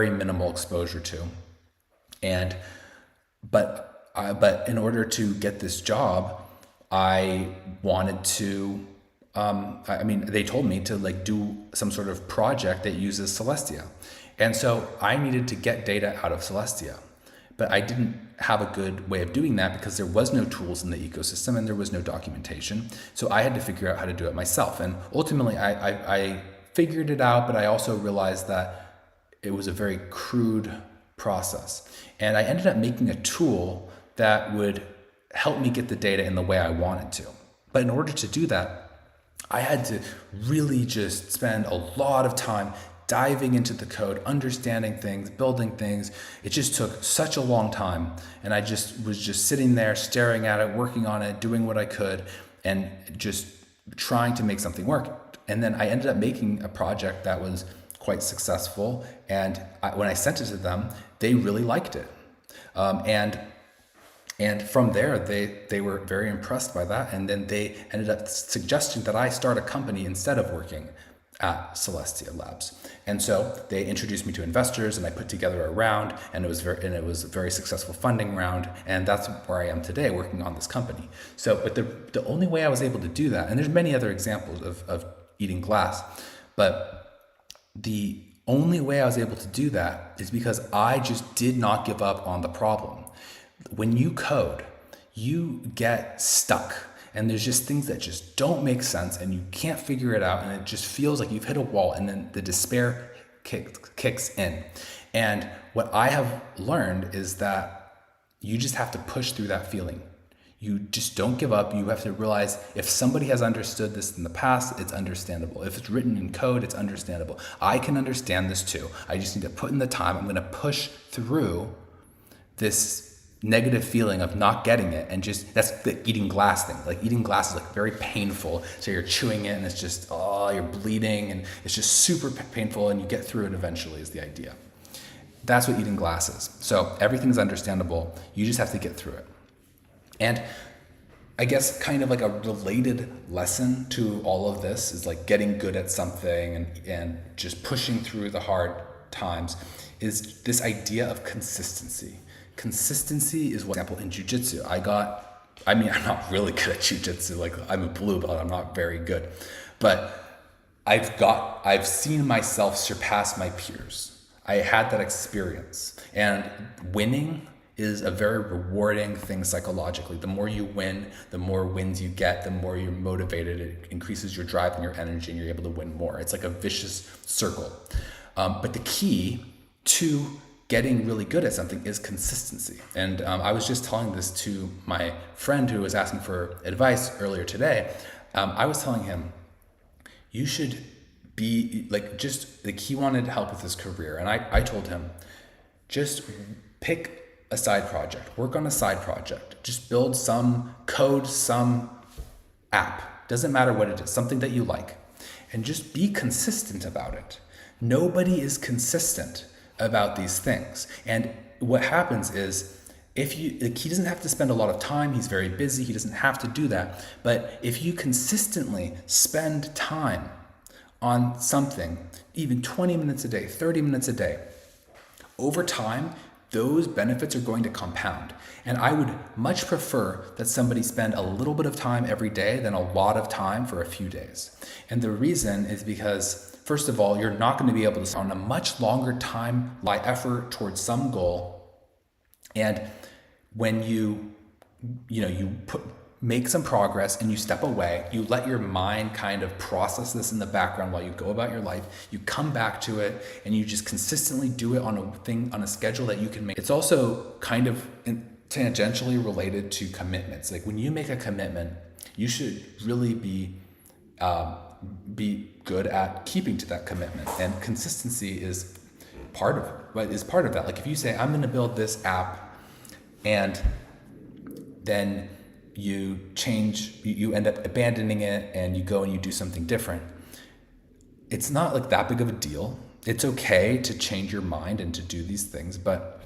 minimal exposure to. And but in order to get this job, I wanted to. They told me to do some sort of project that uses Celestia. And so I needed to get data out of Celestia, but I didn't have a good way of doing that because there was no tools in the ecosystem and there was no documentation. So I had to figure out how to do it myself. And ultimately I figured it out, but I also realized that it was a very crude process. And I ended up making a tool that would help me get the data in the way I wanted to. But in order to do that, I had to really just spend a lot of time diving into the code, understanding things, building things. It just took such a long time. And I was just sitting there, staring at it, working on it, doing what I could, and just trying to make something work. And then I ended up making a project that was quite successful. And when I sent it to them, they really liked it. And from there, they were very impressed by that. And then they ended up suggesting that I start a company instead of working at Celestia Labs. And so they introduced me to investors, and I put together a round, and it was a very successful funding round. And that's where I am today, working on this company. So, but the only way I was able to do that, and there's many other examples of eating glass, but the only way I was able to do that is because I just did not give up on the problem. When you code, you get stuck, and there's just things that just don't make sense, and you can't figure it out, and it just feels like you've hit a wall, and then the despair kicks in. And what I have learned is that you just have to push through that feeling. You just don't give up. You have to realize if somebody has understood this in the past, it's understandable. If it's written in code, it's understandable. I can understand this too. I just need to put in the time. I'm going to push through this negative feeling of not getting it, and just that's the eating glass thing. Like eating glass is very painful, so you're chewing it and it's just you're bleeding and it's just super painful, and you get through it eventually is the idea. That's what eating glass is. So everything's understandable, you just have to get through it. And I guess kind of like a related lesson to all of this is getting good at something and just pushing through the hard times is this idea of consistency. Consistency is, for example, in jiu-jitsu. I'm not really good at jiu-jitsu. I'm a blue belt, I'm not very good. But I've seen myself surpass my peers. I had that experience. And winning is a very rewarding thing psychologically. The more you win, the more wins you get, the more you're motivated. It increases your drive and your energy, and you're able to win more. It's like a vicious circle. But the key to getting really good at something is consistency. And I was just telling this to my friend who was asking for advice earlier today. I was telling him, you should be he wanted help with his career. And I told him, just pick a side project, work on a side project, just build some code, some app, doesn't matter what it is, something that you like, and just be consistent about it. Nobody is consistent about these things. And what happens is he doesn't have to spend a lot of time, he's very busy, he doesn't have to do that. But if you consistently spend time on something, even 20 minutes a day, 30 minutes a day, over time, those benefits are going to compound. And I would much prefer that somebody spend a little bit of time every day than a lot of time for a few days. And the reason is because, first of all, you're not going to be able to spend a much longer time, effort towards some goal. And when you make some progress and you step away, you let your mind kind of process this in the background while you go about your life, you come back to it and you just consistently do it on a schedule that you can make. It's also kind of tangentially related to commitments. Like when you make a commitment, you should really be good at keeping to that commitment, and consistency is part of that. Like if you say, I'm going to build this app, and then you end up abandoning it and you go and you do something different, it's not like that big of a deal. It's okay to change your mind and to do these things, but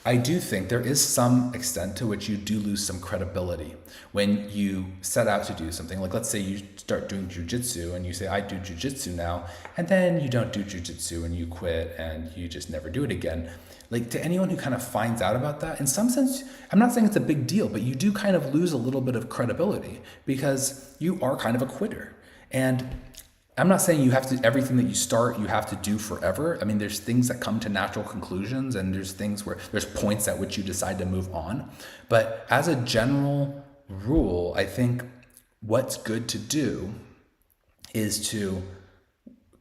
I do think there is some extent to which you do lose some credibility when you set out to do something. Like let's say you start doing jujitsu and you say, I do jujitsu now, and then you don't do jujitsu and you quit and you just never do it again. Like to anyone who kind of finds out about that, in some sense, I'm not saying it's a big deal, but you do kind of lose a little bit of credibility because you are kind of a quitter. And I'm not saying you have to, everything that you start, you have to do forever. I mean, there's things that come to natural conclusions, and there's things where there's points at which you decide to move on. But as a general rule, I think what's good to do is to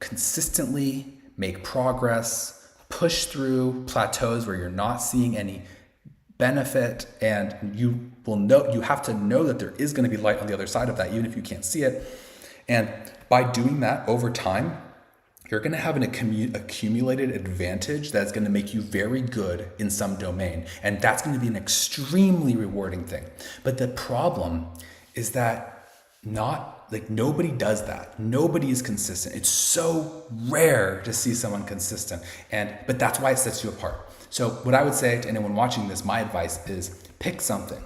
consistently make progress, push through plateaus where you're not seeing any benefit, and you have to know that there is going to be light on the other side of that, even if you can't see it. And by doing that over time, you're going to have an accumulated advantage that's going to make you very good in some domain. And that's going to be an extremely rewarding thing. But the problem is that nobody does that. Nobody is consistent. It's so rare to see someone consistent. But that's why it sets you apart. So what I would say to anyone watching this, my advice is pick something.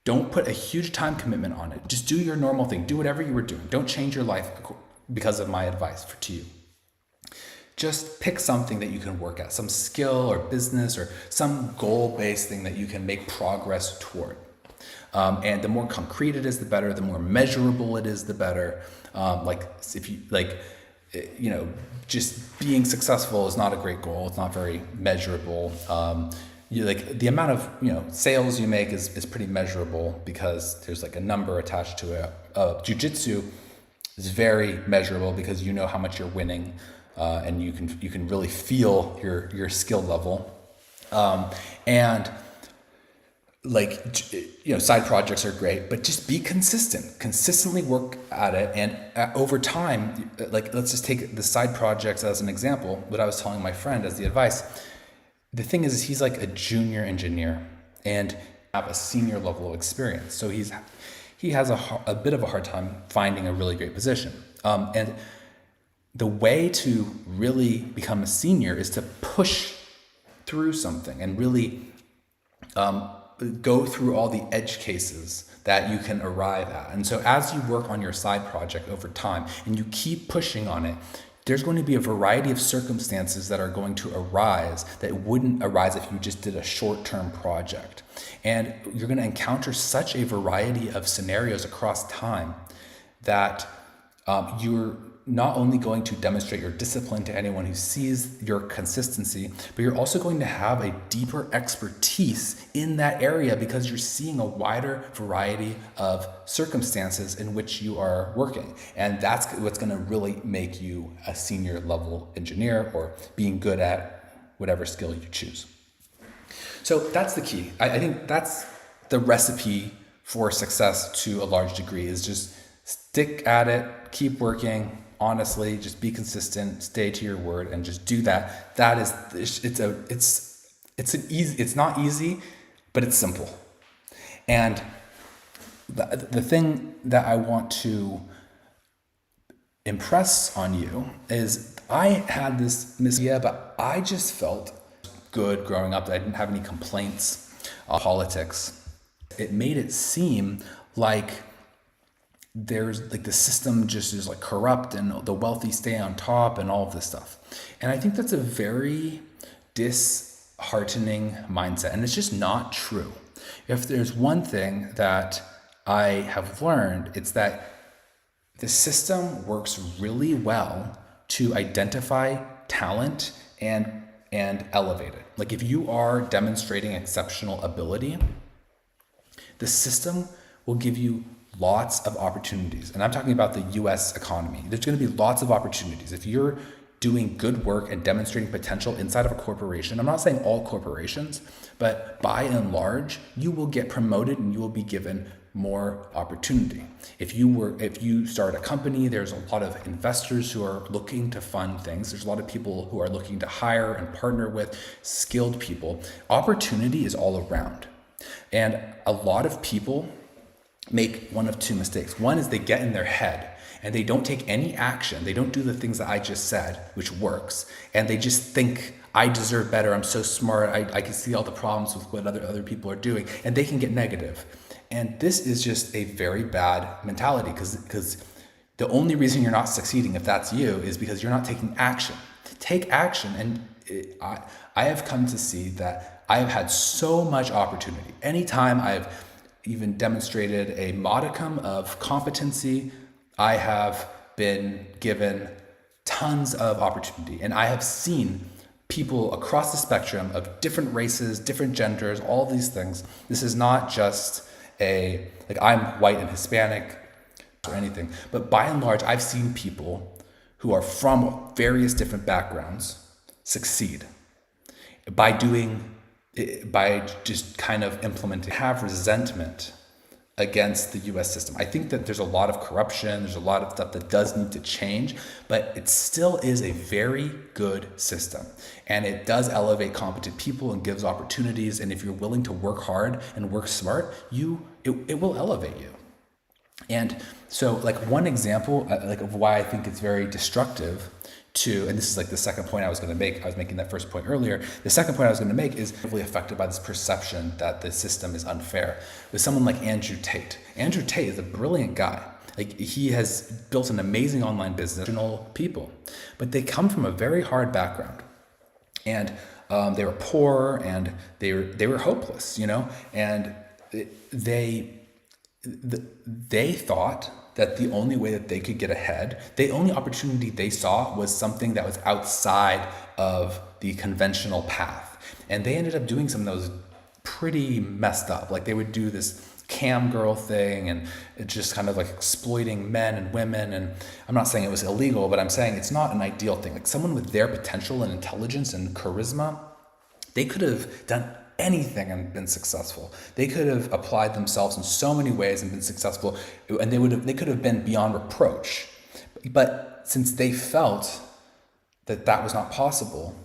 Don't put a huge time commitment on it. Just do your normal thing. Do whatever you were doing. Don't change your life because of my advice to you. Just pick something that you can work at, some skill or business or some goal-based thing that you can make progress toward. And the more concrete it is, the better. The more measurable it is, the better. Just being successful is not a great goal. It's not very measurable. The amount of sales you make is pretty measurable because there's like a number attached to it. Jiu-jitsu is very measurable because you know how much you're winning, and you can really feel your skill level. Side projects are great, but just be consistent. Consistently work at it, and over time, let's just take the side projects as an example. What I was telling my friend as the advice. The thing is he's like a junior engineer and have a senior level of experience. So he has a bit of a hard time finding a really great position. And the way to really become a senior is to push through something and really go through all the edge cases that you can arrive at. And so as you work on your side project over time and you keep pushing on it, there's going to be a variety of circumstances that are going to arise that wouldn't arise if you just did a short-term project. And you're going to encounter such a variety of scenarios across time that you're not only going to demonstrate your discipline to anyone who sees your consistency, but you're also going to have a deeper expertise in that area because you're seeing a wider variety of circumstances in which you are working. And that's what's going to really make you a senior level engineer or being good at whatever skill you choose. So that's the key. I think that's the recipe for success to a large degree, is just stick at it, keep working, honestly, just be consistent, stay to your word, and just do that. That is, it's not easy, but it's simple. And the thing that I want to impress on you is I had this idea, but I just felt good growing up. I didn't have any complaints on politics. It made it seem like there's like the system just is like corrupt and the wealthy stay on top and all of this stuff. And I think that's a very disheartening mindset. And it's just not true. If there's one thing that I have learned, it's that the system works really well to identify talent and elevate it. Like if you are demonstrating exceptional ability, the system will give you lots of opportunities. And I'm talking about the US economy. There's going to be lots of opportunities. If you're doing good work and demonstrating potential inside of a corporation, I'm not saying all corporations, but by and large, you will get promoted and you will be given more opportunity. If you start a company, there's a lot of investors who are looking to fund things. There's a lot of people who are looking to hire and partner with skilled people. Opportunity is all around. And a lot of people make one of two mistakes. One is they get in their head and they don't take any action. They don't do the things that I just said, which works. And they just think, I deserve better. I'm so smart. I can see all the problems with what other people are doing. And they can get negative. And this is just a very bad mentality because the only reason you're not succeeding, if that's you, is because you're not taking action. Take action. And I have come to see that I have had so much opportunity. Anytime I've even demonstrated a modicum of competency, I have been given tons of opportunity. And I have seen people across the spectrum of different races, different genders, all these things. This is not just I'm white and Hispanic or anything, but by and large, I've seen people who are from various different backgrounds succeed by just kind of implementing, have resentment against the US system. I think that there's a lot of corruption, there's a lot of stuff that does need to change, but it still is a very good system. And it does elevate competent people and gives opportunities. And if you're willing to work hard and work smart, it will elevate you. And so one example of why I think it's very destructive and this is the second point I was going to make. I was making that first point earlier. The second point I was going to make is really affected by this perception that the system is unfair. With someone like Andrew Tate. Andrew Tate is a brilliant guy. He has built an amazing online business. People, but they come from a very hard background, and they were poor and they were hopeless, and they thought that the only way that they could get ahead, the only opportunity they saw was something that was outside of the conventional path. And they ended up doing something that was pretty messed up. They would do this cam girl thing and it's just kind of exploiting men and women. And I'm not saying it was illegal, but I'm saying it's not an ideal thing. Someone with their potential and intelligence and charisma, they could have done anything and been successful. They could have applied themselves in so many ways and been successful, and they could have been beyond reproach. But since they felt that was not possible,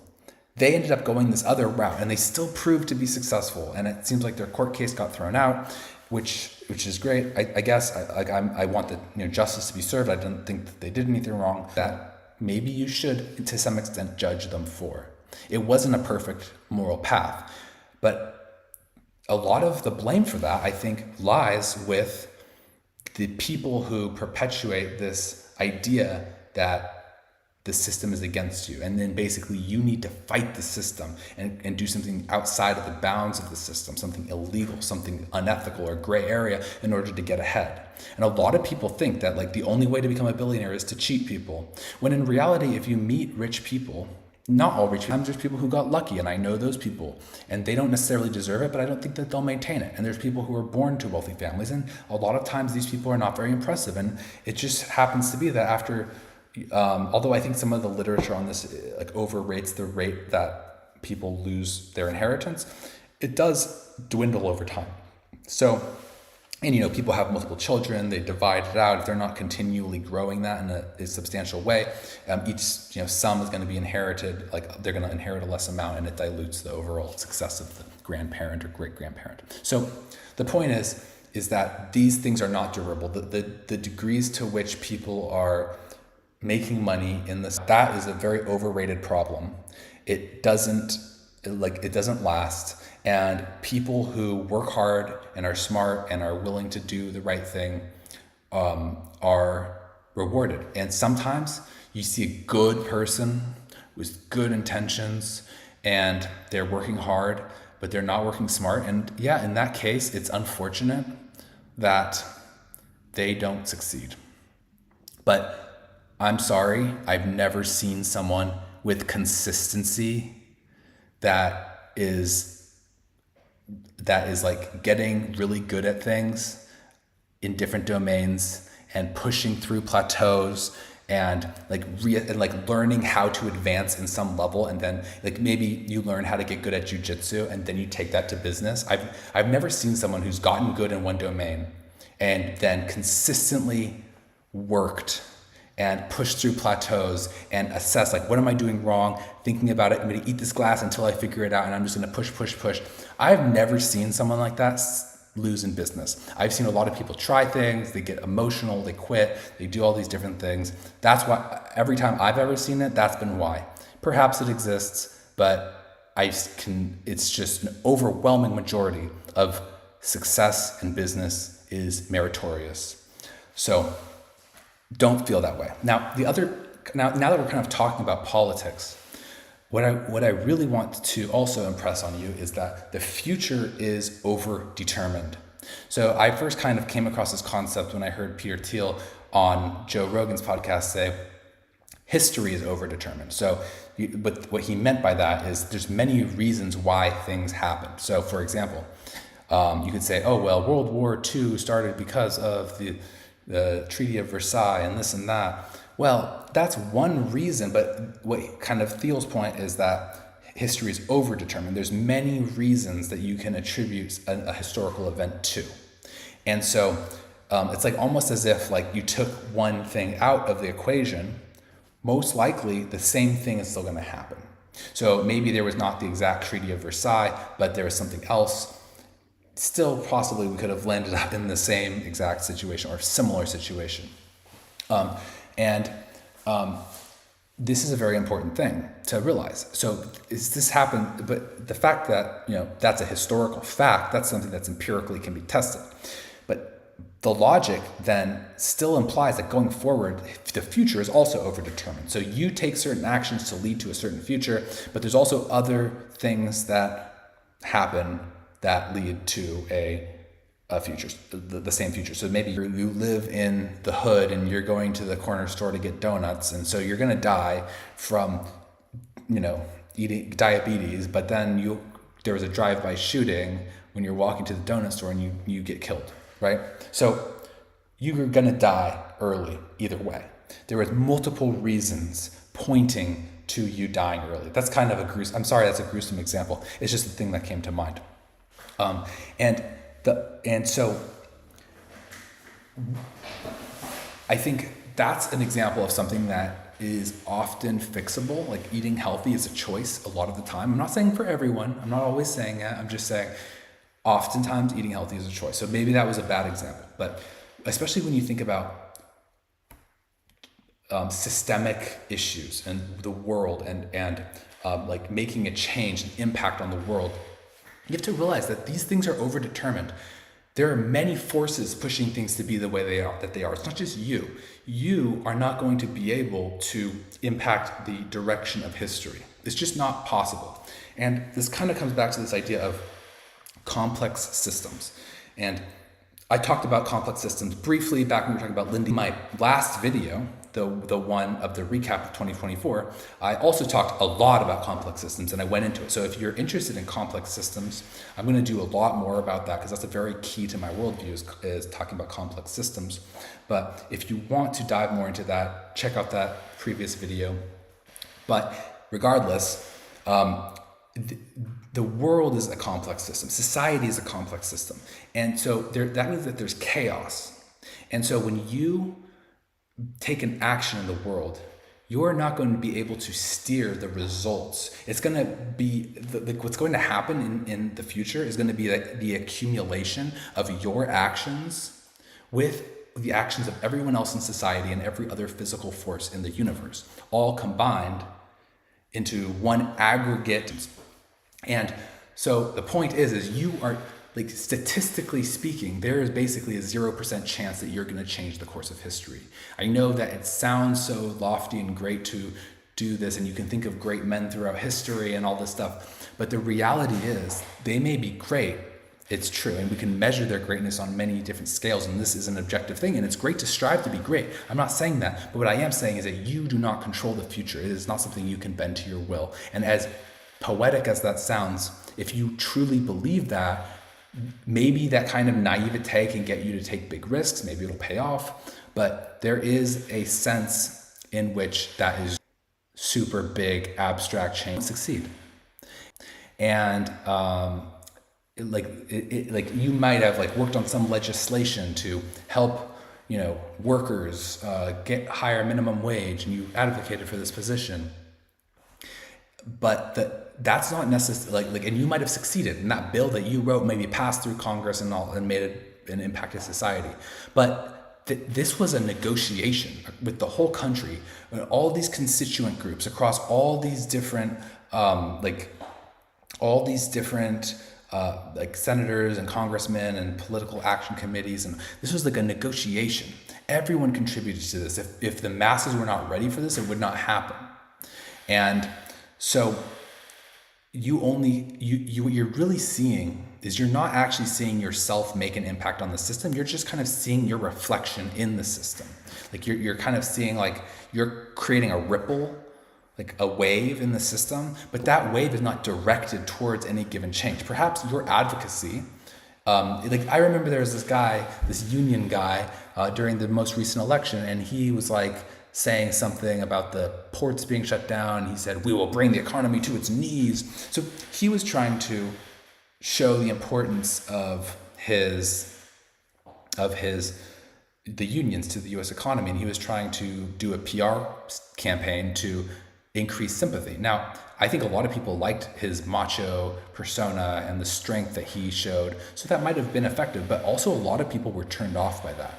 they ended up going this other route, and they still proved to be successful. And it seems like their court case got thrown out, which is great. I guess I want the justice to be served. I didn't think that they did anything wrong that maybe you should to some extent judge them for. It wasn't a perfect moral path. But a lot of the blame for that, I think, lies with the people who perpetuate this idea that the system is against you. And then basically you need to fight the system and do something outside of the bounds of the system, something illegal, something unethical or gray area in order to get ahead. And a lot of people think that the only way to become a billionaire is to cheat people. When in reality, if you meet rich people, not all rich people, there's people who got lucky, and I know those people, and they don't necessarily deserve it, but I don't think that they'll maintain it. And there's people who are born to wealthy families, and a lot of times these people are not very impressive. And it just happens to be that after, although I think some of the literature on this overrates the rate that people lose their inheritance, it does dwindle over time. So, and people have multiple children, they divide it out. If they're not continually growing that in a substantial way, each sum is going to be inherited, they're going to inherit a less amount, and it dilutes the overall success of the grandparent or great-grandparent. So the point is that these things are not durable. The degrees to which people are making money in this, that is a very overrated problem. It doesn't last. And people who work hard and are smart and are willing to do the right thing are rewarded. And sometimes you see a good person with good intentions and they're working hard, but they're not working smart. And yeah, in that case, it's unfortunate that they don't succeed. But I'm sorry, I've never seen someone with consistency that is getting really good at things in different domains and pushing through plateaus and like learning how to advance in some level, and then like maybe you learn how to get good at jujitsu and then you take that to business. I've never seen someone who's gotten good in one domain and then consistently worked and pushed through plateaus and assess like, what am I doing wrong? Thinking about it, I'm gonna eat this glass until I figure it out, and I'm just gonna push. I've never seen someone like that lose in business. I've seen a lot of people try things, they get emotional, they quit, they do all these different things. That's why every time I've ever seen it, that's been why. Perhaps it exists, but it's just an overwhelming majority of success in business is meritorious. So don't feel that way. Now that we're kind of talking about politics, what I really want to also impress on you is that the future is overdetermined. So I first kind of came across this concept when I heard Peter Thiel on Joe Rogan's podcast say, history is overdetermined. So but what he meant by that is there's many reasons why things happen. So for example, you could say, oh, well, World War II started because of the Treaty of Versailles and this and that. Well, that's one reason, but what kind of Thiel's point is that history is overdetermined. There's many reasons that you can attribute a historical event to. And so it's like almost as if like you took one thing out of the equation, most likely the same thing is still going to happen. So maybe there was not the exact Treaty of Versailles, but there was something else. Still possibly we could have landed up in the same exact situation or similar situation. This is a very important thing to realize. So is this happened, but the fact that, that's a historical fact, that's something that's empirically can be tested. But the logic then still implies that going forward, the future is also overdetermined. So you take certain actions to lead to a certain future, but there's also other things that happen that lead to a future, the same future. So maybe you live in the hood and you're going to the corner store to get donuts, and so you're going to die from, eating diabetes. But then there was a drive-by shooting when you're walking to the donut store and you get killed, right? So you're going to die early either way. There was multiple reasons pointing to you dying early. That's kind of that's a gruesome example. It's just the thing that came to mind. And so I think that's an example of something that is often fixable. Like eating healthy is a choice a lot of the time. I'm not saying for everyone. I'm not always saying that. I'm just saying oftentimes eating healthy is a choice. So maybe that was a bad example. But especially when you think about systemic issues and the world and like making a change, an impact on the world, you have to realize that these things are overdetermined. There are many forces pushing things to be the way they are. It's not just you. You are not going to be able to impact the direction of history. It's just not possible. And this kind of comes back to this idea of complex systems. And I talked about complex systems briefly back when we were talking about Lindy. My last video, the one of the recap of 2024, I also talked a lot about complex systems and I went into it. So if you're interested in complex systems, I'm going to do a lot more about that because that's a very key to my worldview is talking about complex systems. But if you want to dive more into that, check out that previous video. But regardless, the world is a complex system. Society is a complex system. And so that means that there's chaos. And so when you take an action in the world, you're not going to be able to steer the results. It's going to be, what's going to happen in the future is going to be the accumulation of your actions with the actions of everyone else in society and every other physical force in the universe, all combined into one aggregate. And so the point is you are, like, statistically speaking, there is basically a 0% chance that you're going to change the course of history. I know that it sounds so lofty and great to do this, and you can think of great men throughout history and all this stuff, but the reality is they may be great. It's true, and we can measure their greatness on many different scales, and this is an objective thing, and it's great to strive to be great. I'm not saying that, but what I am saying is that you do not control the future. It is not something you can bend to your will. And as poetic as that sounds, if you truly believe that, maybe that kind of naivete can get you to take big risks. Maybe it'll pay off. But there is a sense in which that is super big, abstract change succeed. And like you might have like worked on some legislation to help workers get higher minimum wage, and you advocated for this position. But that's not necessarily like, and you might have succeeded, and that bill that you wrote maybe passed through Congress and all, and made it an impact to society. But this was a negotiation with the whole country, all these constituent groups across all these different like senators and congressmen and political action committees, and this was like a negotiation. Everyone contributed to this. If the masses were not ready for this, it would not happen. And so what you're really seeing is you're not actually seeing yourself make an impact on the system. You're just kind of seeing your reflection in the system. Like you're kind of seeing like you're creating a ripple, like a wave in the system, but that wave is not directed towards any given change. Perhaps your advocacy, like I remember there was this union guy during the most recent election, and he was like saying something about the ports being shut down. He said, "We will bring the economy to its knees." So he was trying to show the importance of the unions to the U.S. economy, and he was trying to do a PR campaign to increase sympathy. Now, I think a lot of people liked his macho persona and the strength that he showed, so that might have been effective, but also a lot of people were turned off by that.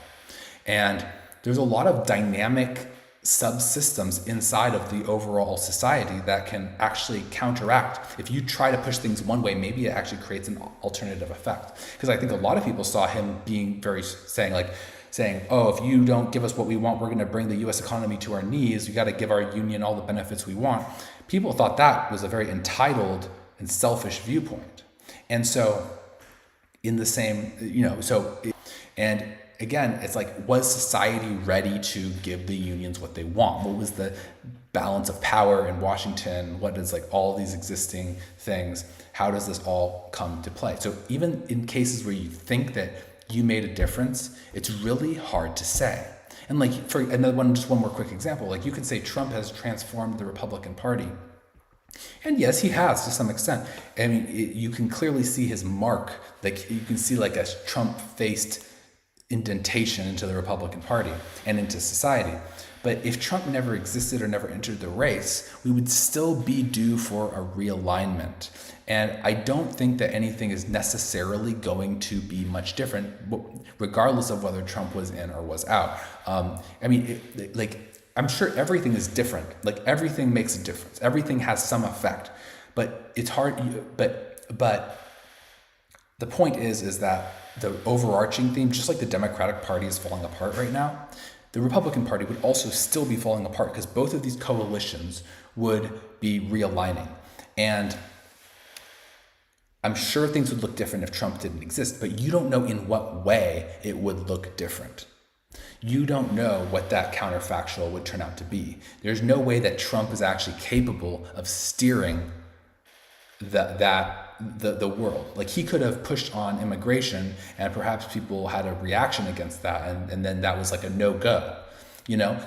And there's a lot of dynamic subsystems inside of the overall society that can actually counteract. If you try to push things one way, maybe it actually creates an alternative effect. Because I think a lot of people saw him being saying, "Oh, if you don't give us what we want, we're going to bring the U.S. economy to our knees. We got to give our union all the benefits we want." People thought that was a very entitled and selfish viewpoint. And so in the same, and again, it's like, was society ready to give the unions what they want? What was the balance of power in Washington? What is like all these existing things? How does this all come to play? So even in cases where you think that you made a difference, it's really hard to say. And like for another one, just one more quick example, like you could say Trump has transformed the Republican Party. And yes, he has to some extent. I mean, you can clearly see his mark. Like you can see like a Trump-faced indentation into the Republican Party and into society. But if Trump never existed or never entered the race, we would still be due for a realignment. And I don't think that anything is necessarily going to be much different, regardless of whether Trump was in or was out. I'm sure everything is different. Like everything makes a difference. Everything has some effect. But it's hard. But the point is that the overarching theme, just like the Democratic Party is falling apart right now, the Republican Party would also still be falling apart because both of these coalitions would be realigning. And I'm sure things would look different if Trump didn't exist, but you don't know in what way it would look different. You don't know what that counterfactual would turn out to be. There's no way that Trump is actually capable of steering the world. Like he could have pushed on immigration and perhaps people had a reaction against that and then that was like a no-go.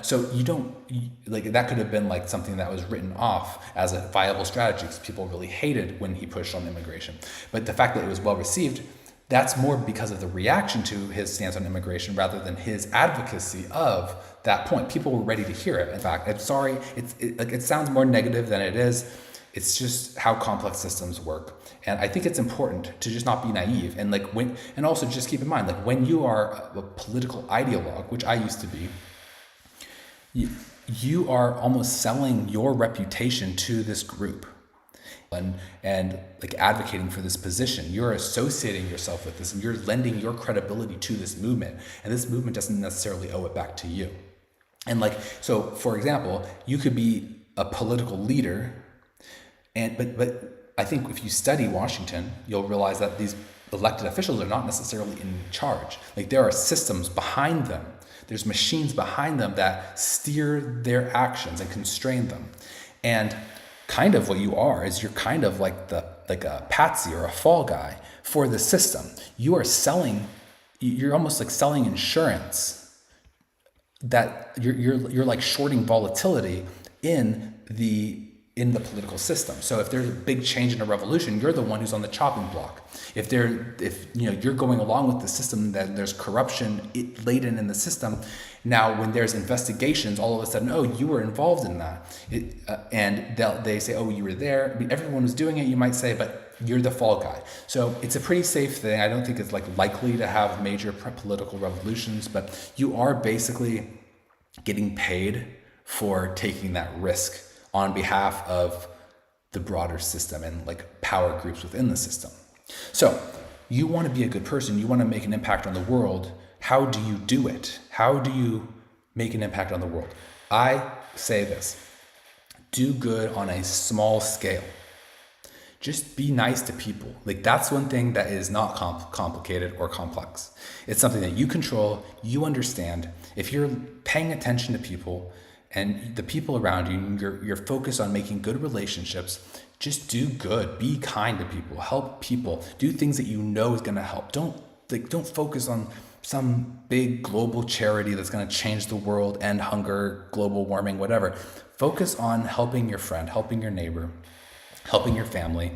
So that could have been like something that was written off as a viable strategy because people really hated when he pushed on immigration. But the fact that it was well received, that's more because of the reaction to his stance on immigration rather than his advocacy of that point. People were ready to hear it. In fact, I'm sorry, it sounds more negative than it is. It's just how complex systems work. And I think it's important to just not be naive. And and also just keep in mind, like when you are a political ideologue, which I used to be, you are almost selling your reputation to this group and like advocating for this position. You're associating yourself with this and you're lending your credibility to this movement. And this movement doesn't necessarily owe it back to you. And so for example, you could be a political leader but I think if you study Washington, you'll realize that these elected officials are not necessarily in charge. Like there are systems behind them. There's machines behind them that steer their actions and constrain them. And kind of what you are is you're kind of like the a patsy or a fall guy for the system. You are selling, you're almost like selling insurance, that you're like shorting volatility in the political system. So if there's a big change in a revolution, you're the one who's on the chopping block. If you're going along with the system, that there's corruption laden in the system. Now, when there's investigations, all of a sudden, oh, you were involved in that, and they say, oh, you were there. I mean, everyone was doing it, you might say, but you're the fall guy. So it's a pretty safe thing. I don't think it's like likely to have major political revolutions, but you are basically getting paid for taking that risk on behalf of the broader system and like power groups within the system. So you want to be a good person. You want to make an impact on the world. How do you do it? How do you make an impact on the world? I say this: do good on a small scale. Just be nice to people. Like, that's one thing that is not complicated or complex. It's something that you control, you understand. If you're paying attention to people and the people around you, you're focused on making good relationships, just do good. Be kind to people. Help people. Do things that you know is going to help. Don't focus on some big global charity that's going to change the world, end hunger, global warming, whatever. Focus on helping your friend, helping your neighbor, helping your family.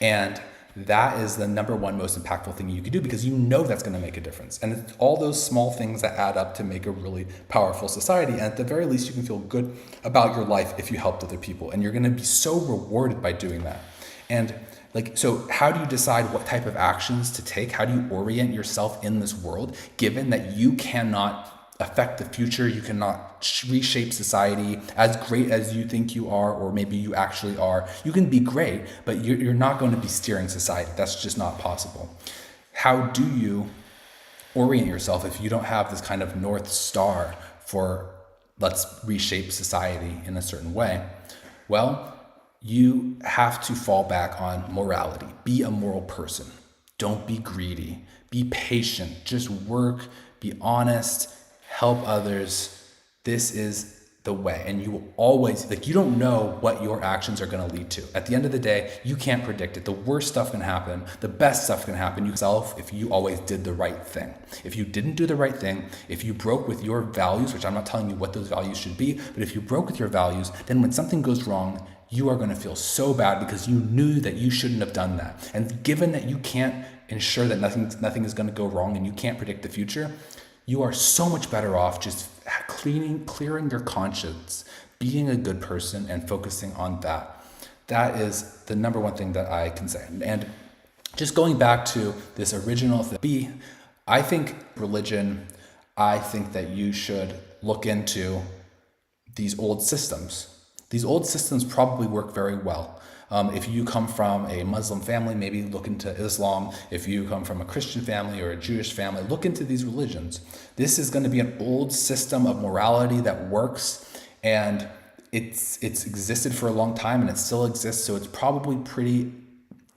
And that is the number one most impactful thing you can do, because you know that's going to make a difference. And it's all those small things that add up to make a really powerful society. And at the very least, you can feel good about your life if you helped other people. And you're going to be so rewarded by doing that. And so how do you decide what type of actions to take? How do you orient yourself in this world, given that you cannot affect the future, you cannot reshape society as great as you think you are, or maybe you actually are? You can be great, but you're not going to be steering society. That's just not possible. How do you orient yourself if you don't have this kind of North Star for let's reshape society in a certain way? Well, you have to fall back on morality. Be a moral person. Don't be greedy. Be patient. Just work. Be honest. Help others. This is the way. And you will always, you don't know what your actions are going to lead to. At the end of the day, you can't predict it. The worst stuff can happen. The best stuff can happen yourself if you always did the right thing. If you didn't do the right thing, if you broke with your values, which I'm not telling you what those values should be, but if you broke with your values, then when something goes wrong, you are going to feel so bad because you knew that you shouldn't have done that. And given that you can't ensure that nothing is going to go wrong and you can't predict the future, you are so much better off just clearing your conscience, being a good person, and focusing on that. That is the number one thing that I can say. And just going back to this original thing, I think religion, I think that you should look into these old systems. These old systems probably work very well. If you come from a Muslim family, maybe look into Islam. If you come from a Christian family or a Jewish family, look into these religions. This is going to be an old system of morality that works, and it's existed for a long time and it still exists, so it's probably pretty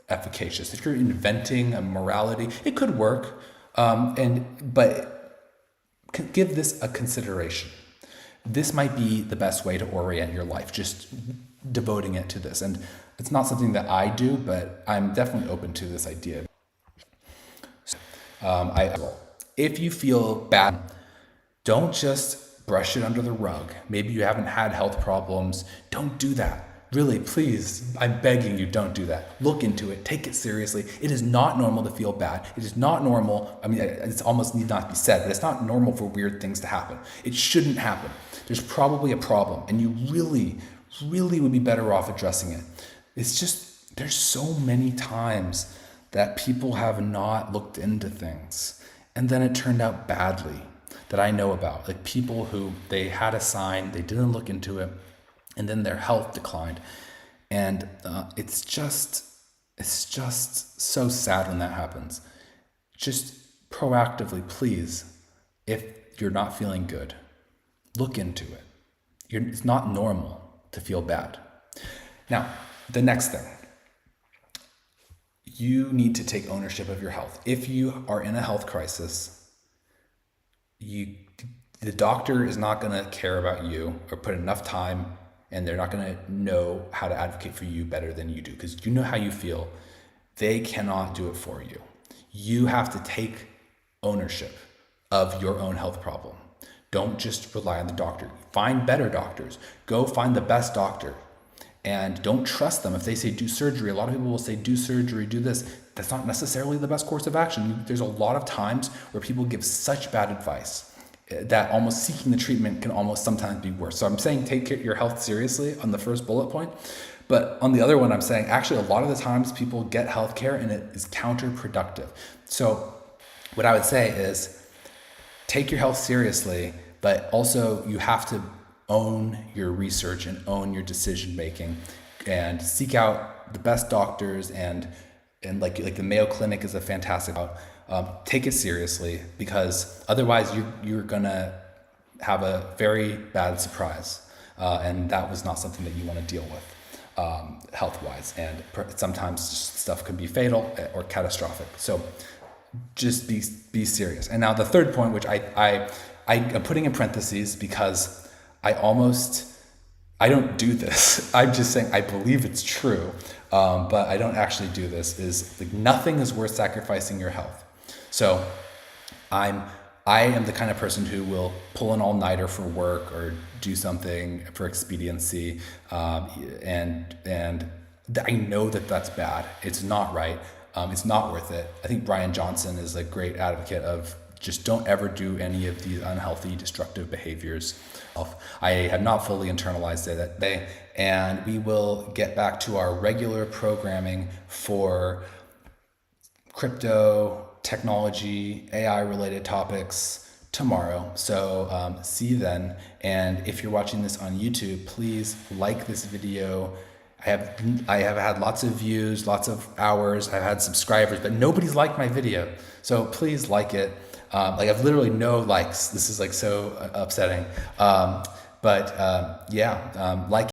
efficacious. If you're inventing a morality, it could work, but give this a consideration. This might be the best way to orient your life, just devoting it to this. And it's not something that I do, but I'm definitely open to this idea. If you feel bad, don't just brush it under the rug. Maybe you haven't had health problems. Don't do that. Really, please, I'm begging you, don't do that. Look into it. Take it seriously. It is not normal to feel bad. It is not normal. I mean, it's almost need not be said, but it's not normal for weird things to happen. It shouldn't happen. There's probably a problem, and you really would be better off addressing it. It's just, there's so many times that people have not looked into things, and then it turned out badly, that I know about. Like people who, they had a sign, they didn't look into it, and then their health declined. And it's just so sad when that happens. Just proactively, please, if you're not feeling good, look into it. It's not normal to feel bad. Now, the next thing, you need to take ownership of your health. If you are in a health crisis, the doctor is not going to care about you or put enough time and they're not going to know how to advocate for you better than you do, because you know how you feel. They cannot do it for you. You have to take ownership of your own health problem. Don't just rely on the doctor. Find better doctors. Go find the best doctor. And don't trust them if they say do surgery. A lot of people will say do surgery, do this. That's not necessarily the best course of action. There's a lot of times where people give such bad advice that almost seeking the treatment can almost sometimes be worse. So I'm saying take your health seriously on the first bullet point. But on the other one, I'm saying actually a lot of the times people get healthcare and it is counterproductive. So what I would say is take your health seriously, but also you have to own your research and own your decision making, and seek out the best doctors, and like the Mayo Clinic is a fantastic. Take it seriously, because otherwise you're gonna have a very bad surprise, and that was not something that you want to deal with health-wise. And sometimes stuff can be fatal or catastrophic. So just be serious. And now the third point, which I'm putting in parentheses because I don't do this. I'm just saying I believe it's true, but I don't actually do this, is like nothing is worth sacrificing your health. So I am the kind of person who will pull an all-nighter for work or do something for expediency, and I know that that's bad. It's not right. It's not worth it. I think Brian Johnson is a great advocate of just don't ever do any of these unhealthy, destructive behaviors. I have not fully internalized it, and we will get back to our regular programming for crypto, technology, AI-related topics tomorrow. So see you then. And if you're watching this on YouTube, please like this video. I have had lots of views, lots of hours. I've had subscribers, but nobody's liked my video. So please like it. I've literally no likes. This is like so upsetting. Like